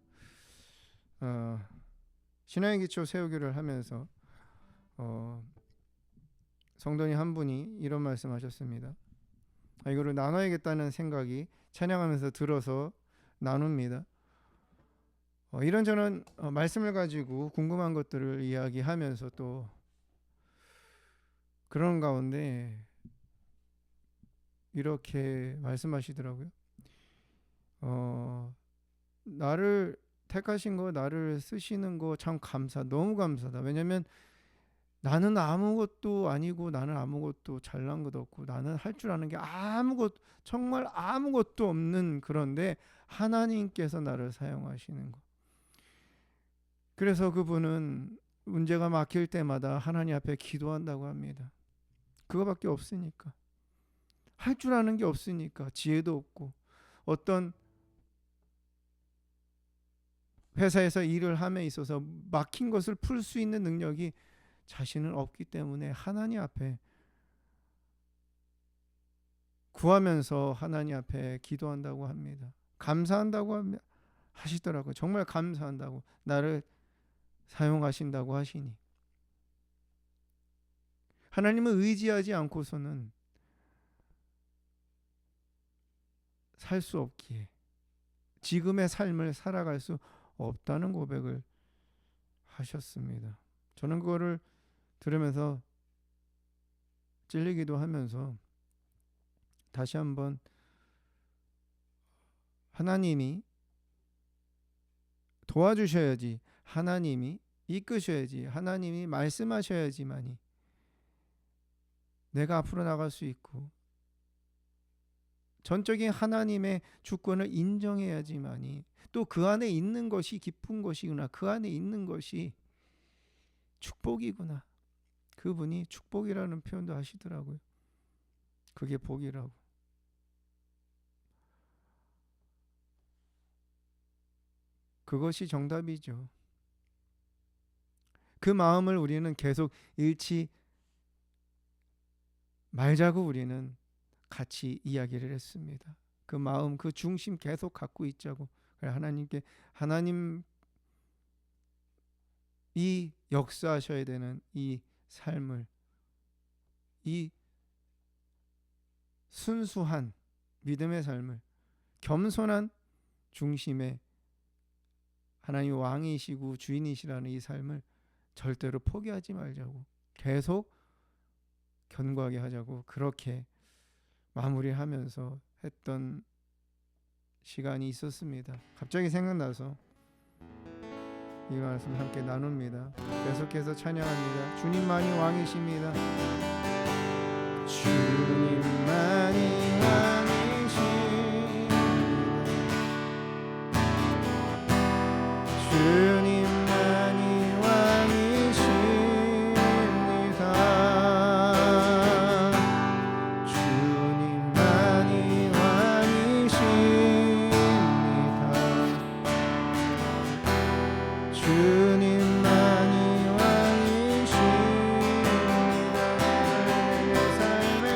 신앙의 기초 세우기를 하면서 성도님 한 분이 이런 말씀하셨습니다. 이거를 나눠야겠다는 생각이 찬양하면서 들어서 나눕니다. 이런저런 말씀을 가지고 궁금한 것들을 이야기하면서 또 그런 가운데 이렇게 말씀하시더라고요. 나를 택하신 거, 나를 쓰시는 거 참 너무 감사하다. 왜냐하면 나는 아무것도 아니고, 나는 아무것도 잘난 것도 없고, 나는 할 줄 아는 게 정말 아무것도 없는, 그런데 하나님께서 나를 사용하시는 거. 그래서 그분은 문제가 막힐 때마다 하나님 앞에 기도한다고 합니다. 그거밖에 없으니까. 할 줄 아는 게 없으니까. 지혜도 없고, 어떤 회사에서 일을 함에 있어서 막힌 것을 풀 수 있는 능력이 자신은 없기 때문에 하나님 앞에 구하면서 하나님 앞에 기도한다고 합니다. 감사한다고 하시더라고요. 정말 감사한다고, 나를 사용하신다고 하시니. 하나님을 의지하지 않고서는 살 수 없기에, 지금의 삶을 살아갈 수 없다는 고백을 하셨습니다. 저는 그거를 들으면서 찔리기도 하면서 다시 한번 하나님이 도와주셔야지, 하나님이 이끄셔야지, 하나님이 말씀하셔야지만이 내가 앞으로 나갈 수 있고, 전적인 하나님의 주권을 인정해야지만이 또 그 안에 있는 것이 기쁜 것이구나, 그 안에 있는 것이 축복이구나. 그분이 축복이라는 표현도 하시더라고요. 그게 복이라고. 그것이 정답이죠. 그 마음을 우리는 계속 잃지 말자고 우리는 같이 이야기를 했습니다. 그 마음, 그 중심 계속 갖고 있자고. 하나님께, 하나님이 역사하셔야 되는 이 삶을, 이 순수한 믿음의 삶을, 겸손한 중심의 하나님 왕이시고 주인이시라는 이 삶을 절대로 포기하지 말자고, 계속 견고하게 하자고, 그렇게 마무리하면서 했던 시간이 있었습니다. 갑자기 생각나서 이 말씀 함께 나눕니다. 계속해서 찬양합니다. 주님만이 왕이십니다. 주님만이 왕이십니다. 주님만이 왕이십니다. 주님만이 왕이십니다. 주님만이 왕이십니다. 내 삶에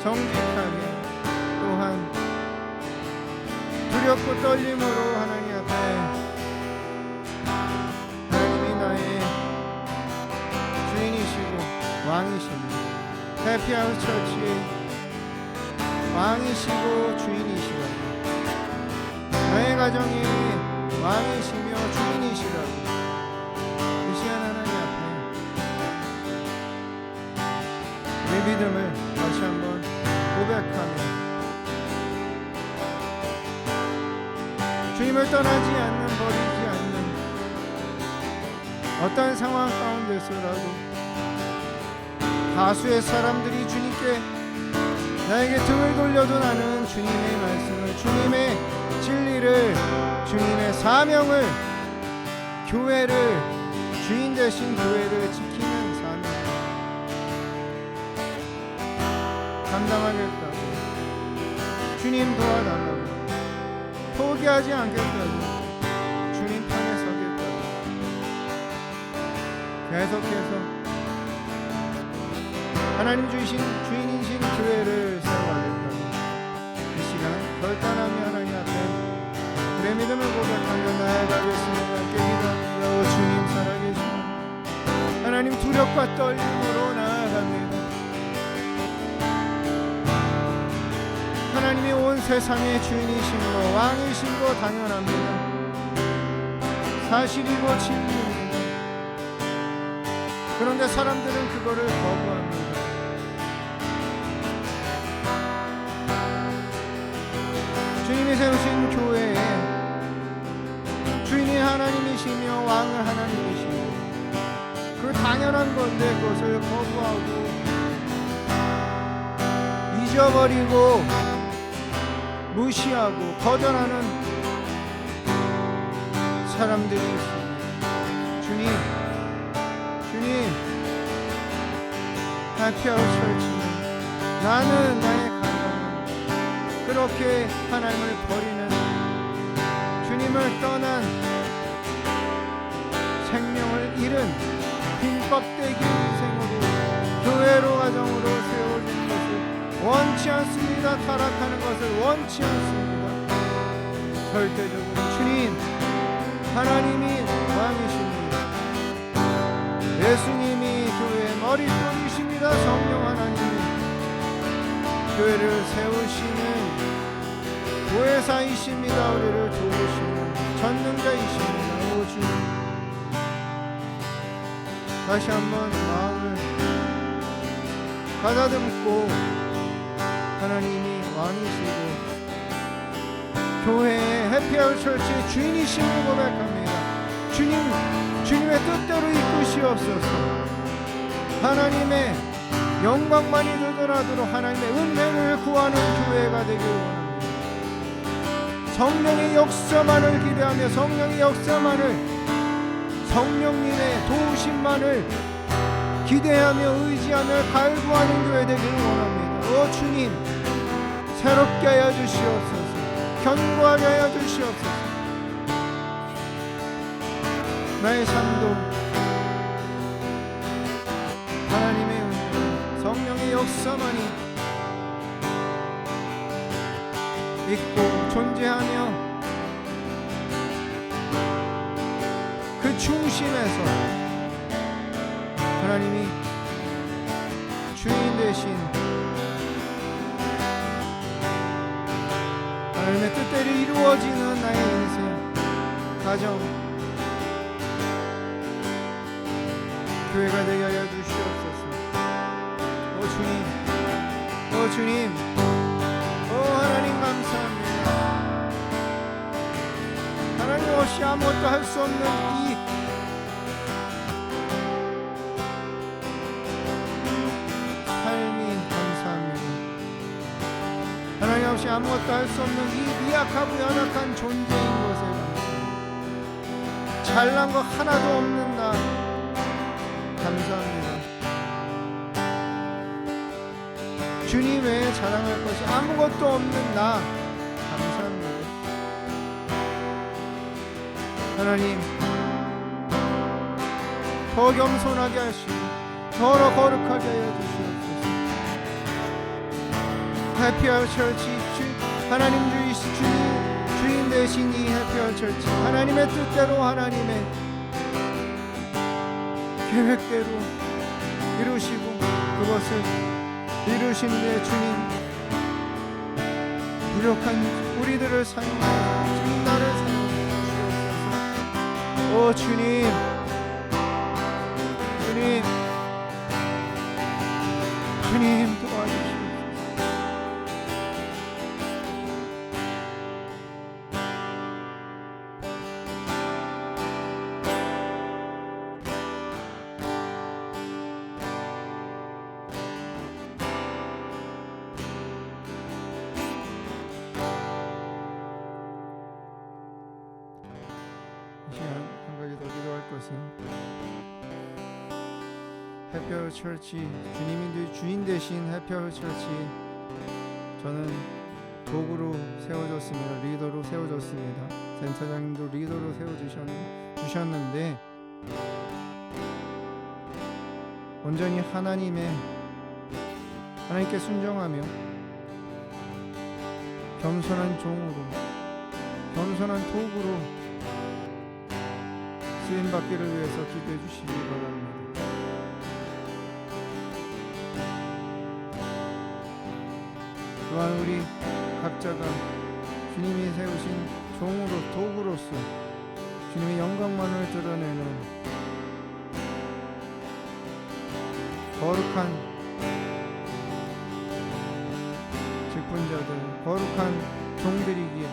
정직하게 또한 두렵고 떨림으로 하나님 앞에 하나님이 나의 주인이시고 왕이십니다. 해피하우스 처치의 왕이시고 주인이시라고, 나의 가정의 왕이시며 주인이시라고 이 시간 하나님 앞에 내 믿음을 다시 한번 고백하며 주님을 떠나지 않는, 버리지 않는 어떤 상황 가운데서라도 다수의 사람들이 주님께 나에게 등을 돌려도 나는 주님의 말씀을, 주님의 진리를, 주님의 사명을, 교회를, 주인 되신 교회를 지키는 사명 감당하겠다고, 주님 도와달라고, 포기하지 않겠다고, 주님 편에 서겠다고 계속해서 하나님 주신 주인이신 교회를 세워가겠다고 이 시간 결단하며 하나님 앞에 내 믿음을 고백하며 나아가겠습니다. 기도합니다. 오 주님 살아계시고 하나님 두렵과 떨림으로 나아갑니다. 하나님이 온 세상의 주인이신 거, 왕이신 거 당연합니다. 사실이고 진리입니다. 그런데 사람들은 그거를 거부합니다. 주님이 세우신 교회에 주인이 하나님이시며 왕은 하나님이시고 그 당연한 건데 그것을 거부하고 잊어버리고 무시하고 거절하는 사람들이 있습니다. 주님 해피하우스 처치는 나는 나의 가정은 그렇게 하나님을 버리는, 주님을 떠난, 생명을 잃은 빈 껍데기 인생으로 교회로 가정으로 세워진 것을 원치 않습니다. 타락하는 것을 원치 않습니다. 절대적으로 주님 하나님이 왕이십니다. 예수님이 교회의 머릿돌이십니다. 성령 하나님이 교회를 세우시는 보혜사이십니다. 우리를 도우시는 전능자이십니다. 오 주님 다시 한번 마음을 가다듬고 하나님이 왕이시고 교회의 해피하우스 처치의 주인이심을 고백합니다. 주님의 뜻대로 이끄시옵소서. 하나님의 영광만이 드러나도록 하나님의 은혜를 구하는 교회가 되길 원합니다. 성령의 역사만을 기대하며 성령의 역사만을, 성령님의 도우심만을 기대하며 의지하며 갈구하는 교회 되기를 원합니다. 오 주님 새롭게 하여 주시옵소서. 견고하게 하여 주시옵소서. 나의 삶도 하나님의 은혜, 성령의 역사만이 있고 존재하며 그 중심에서 하나님이 주인 되신 하나님의 뜻대로 이루어지는 나의 인생, 가정, 교회가 되게 하여 주시옵소서. 오 주님 오 하나님 감사합니다. 하나님 없이 아무것도 할 수 없는 이 삶이 감사합니다. 하나님 없이 아무것도 할 수 없는 이 미약하고 연약한 존재인 것에 감사합니다. 잘난 거 하나도 없는 나 감사합니다. 주님 외에 자랑할 것이 아무것도 없는 나 감사합니다. 하나님 더 겸손하게 하시고 더 거룩하게 하여 주시옵소서. 해피아웃 처치 하나님 주인 되신 이 해피아웃 처치 하나님의 뜻대로 하나님의 계획대로 이루시고 그것을 이루시는데 주님 부족한 우리들을 사용하여 주님 나를 사용하여 주옵소서. 오 주님 도와주시옵소서. 한 가지 더 기도할 것은 해피아웃 처치 주님이 주인 되신 해피아웃 처치 저는 도구로 세워졌습니다. 리더로 세워졌습니다. 센터장님도 리더로 세워주셨는데 온전히 하나님께 순종하며 겸손한 종으로 겸손한 도구로 쓰임받기를 위해서 기도해 주시기 바랍니다. 또한 우리 각자가 주님이 세우신 종으로 도구로서 주님의 영광만을 드러내는 거룩한 직분자들 거룩한 종들이기에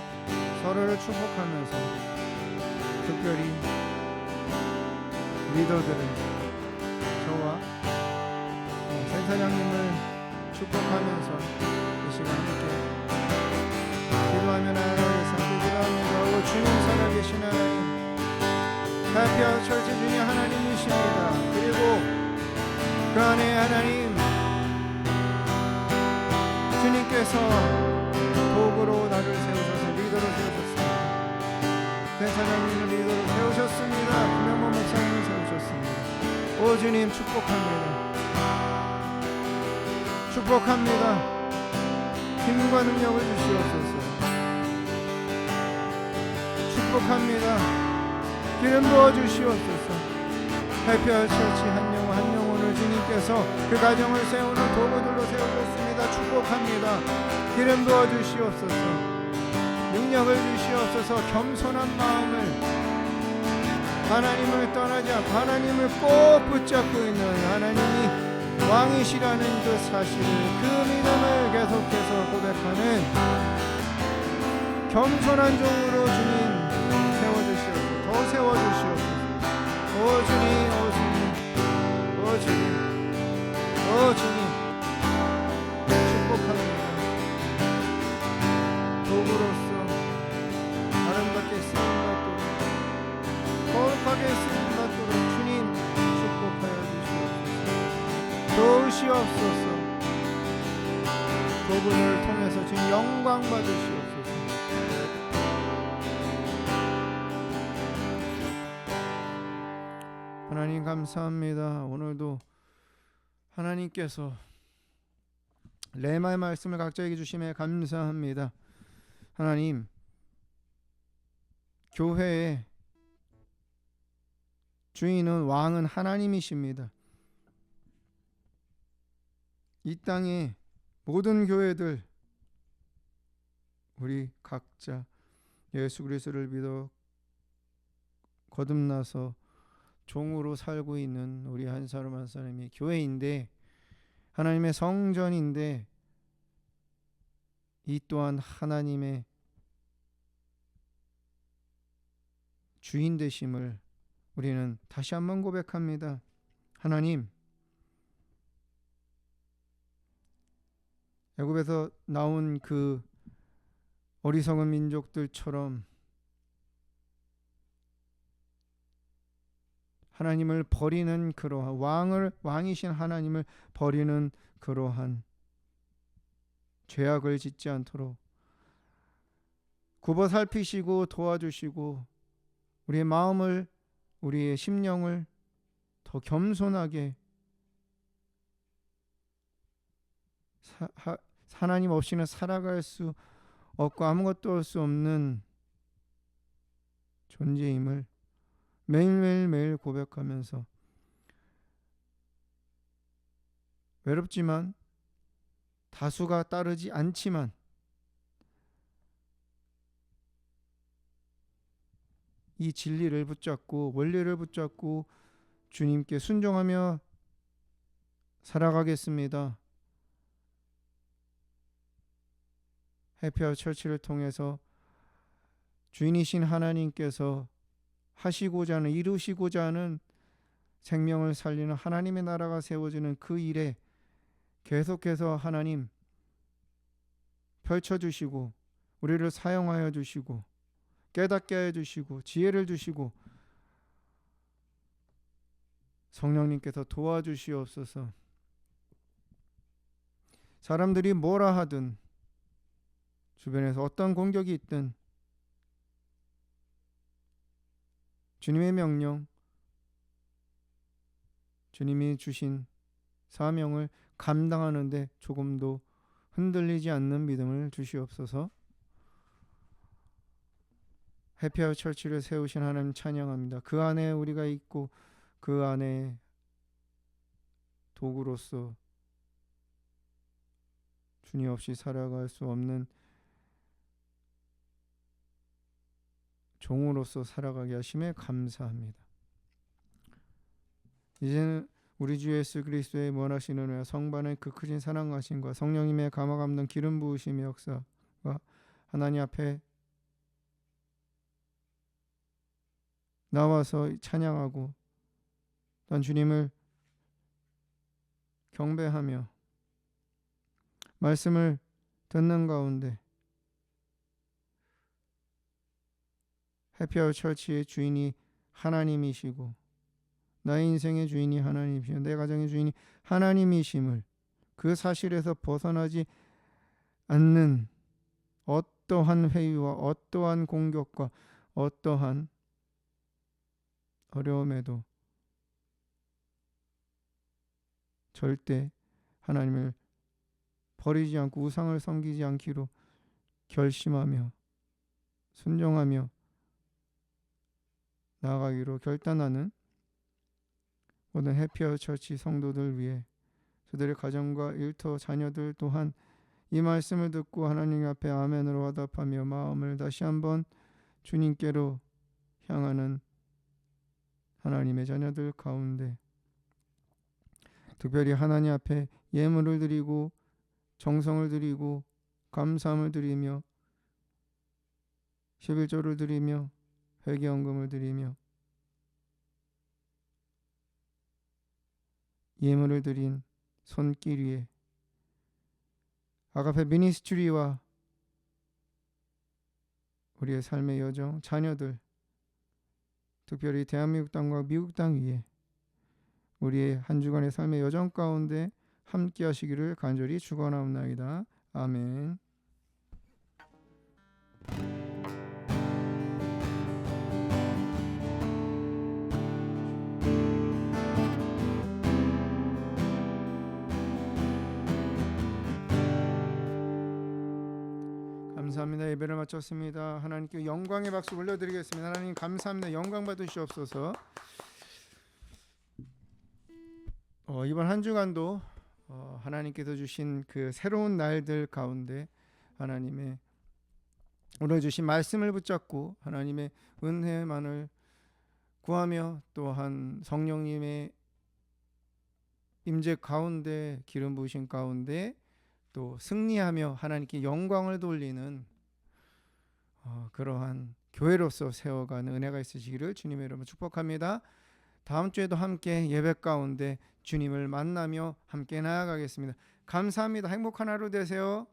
서로를 축복하면서 특별히 리더들은 저와 센터장님을 축복하면서 이 시간 함께 기도하며 나아가서 기도합니다. 오 주님 살아계신 하나님 해피아웃 처치 주님 하나님이십니다. 그리고 그 안에 하나님 주님께서 도구로 나를 세우셔서 리더로 세우셨습니다. 센터장님을 리더로 세우셨습니다. 김영범 목사님을 세우셨습니다. 오 주님 축복합니다. 힘과 능력을 주시옵소서. 축복합니다. 기름 부어 주시옵소서. 해피아웃 처치 한 영혼을 주님께서 그 가정을 세우는 도구들로 세우셨습니다. 축복합니다. 기름 부어 주시옵소서. 능력을 주시옵소서. 겸손한 마음을 하나님을 떠나지 않고 하나님을 꼭 붙잡고 있는 하나님이 왕이시라는 그 사실을 그 믿음을 계속해서 고백하는 겸손한 종으로 주님 세워주시옵소서. 더 세워주시옵소서. 오 주님 축복합니다. 도구로서 아름답게 쓰임받도록 거룩하게 쓰임받도록 주님 축복하여 주시옵소서. 도우시옵소서. 도구를 통해서 주님 영광 받으시옵소서. 하나님 감사합니다. 오늘도 하나님께서 레마의 말씀을 각자에게 주심에 감사합니다. 하나님 교회의 주인은 왕은 하나님이십니다. 이 땅의 모든 교회들 우리 각자 예수 그리스도를 믿어 거듭나서 종으로 살고 있는 우리 한 사람 한 사람이 교회인데 하나님의 성전인데 이 또한 하나님의 주인 되심을 우리는 다시 한번 고백합니다. 하나님, 애굽에서 나온 그 어리석은 민족들처럼 하나님을 버리는 그러한 왕이신 하나님을 버리는 그러한 죄악을 짓지 않도록 굽어 살피시고 도와주시고 우리의 마음을 우리의 심령을 더 겸손하게 하나님 없이는 살아갈 수 없고 아무것도 할 수 없는 존재임을 매일매일 고백하면서 외롭지만 다수가 따르지 않지만 이 진리를 붙잡고 원리를 붙잡고 주님께 순종하며 살아가겠습니다. 해피아웃 처치를 통해서 주인이신 하나님께서 하시고자 하는, 이루시고자 하는 생명을 살리는 하나님의 나라가 세워지는 그 일에 계속해서 하나님 펼쳐주시고 우리를 사용하여 주시고 깨닫게 해주시고 지혜를 주시고 성령님께서 도와주시옵소서. 사람들이 뭐라 하든 주변에서 어떤 공격이 있든 주님의 명령, 주님이 주신 사명을 감당하는데 조금도 흔들리지 않는 믿음을 주시옵소서. 해피아웃 처치를 세우신 하나님 찬양합니다. 그 안에 우리가 있고 그 안에 도구로서 주님 없이 살아갈 수 없는 종으로서 살아가게 하심에 감사합니다. 이제는 우리 주 예수 그리스도의 원하시는 은혜와 성반의 그 크신 사랑하심과 성령님의 감화 감동 기름 부으심의 역사가 하나님 앞에 나와서 찬양하고 또한 주님을 경배하며 말씀을 듣는 가운데 해피아웃 처치의 주인이 하나님이시고 나의 인생의 주인이 하나님이시고 내 가정의 주인이 하나님이심을 그 사실에서 벗어나지 않는 어떠한 회의와 어떠한 공격과 어떠한 어려움에도 절대 하나님을 버리지 않고 우상을 섬기지 않기로 결심하며 순종하며 나아가기로 결단하는 모든 해피아웃 처치 성도들 위해 저들의 가정과 일터 자녀들 또한 이 말씀을 듣고 하나님 앞에 아멘으로 화답하며 마음을 다시 한번 주님께로 향하는 하나님의 자녀들 가운데 특별히 하나님 앞에 예물을 드리고 정성을 드리고 감사함을 드리며 11조를 드리며 회개헌금을 드리며 예물을 드린 손길 위에 아가페 미니스트리와 우리의 삶의 여정, 자녀들, 특별히 대한민국 땅과 미국 땅 위에 우리의 한 주간의 삶의 여정 가운데 함께 하시기를 간절히 축원하옵나이다. 아멘. 감사합니다. 예배를 마쳤습니다. 하나님께 영광의 박수 올려드리겠습니다. 하나님 감사합니다. 영광 받으시옵소서. 이번 한 주간도 하나님께서 주신 그 새로운 날들 가운데 하나님의 오늘 주신 말씀을 붙잡고 하나님의 은혜만을 구하며 또한 성령님의 임재 가운데 기름 부으신 가운데 또 승리하며 하나님께 영광을 돌리는 그러한 교회로서 세워가는 은혜가 있으시기를 주님의 이름으로 축복합니다. 다음 주에도 함께 예배 가운데 주님을 만나며 함께 나아가겠습니다. 감사합니다. 행복한 하루 되세요.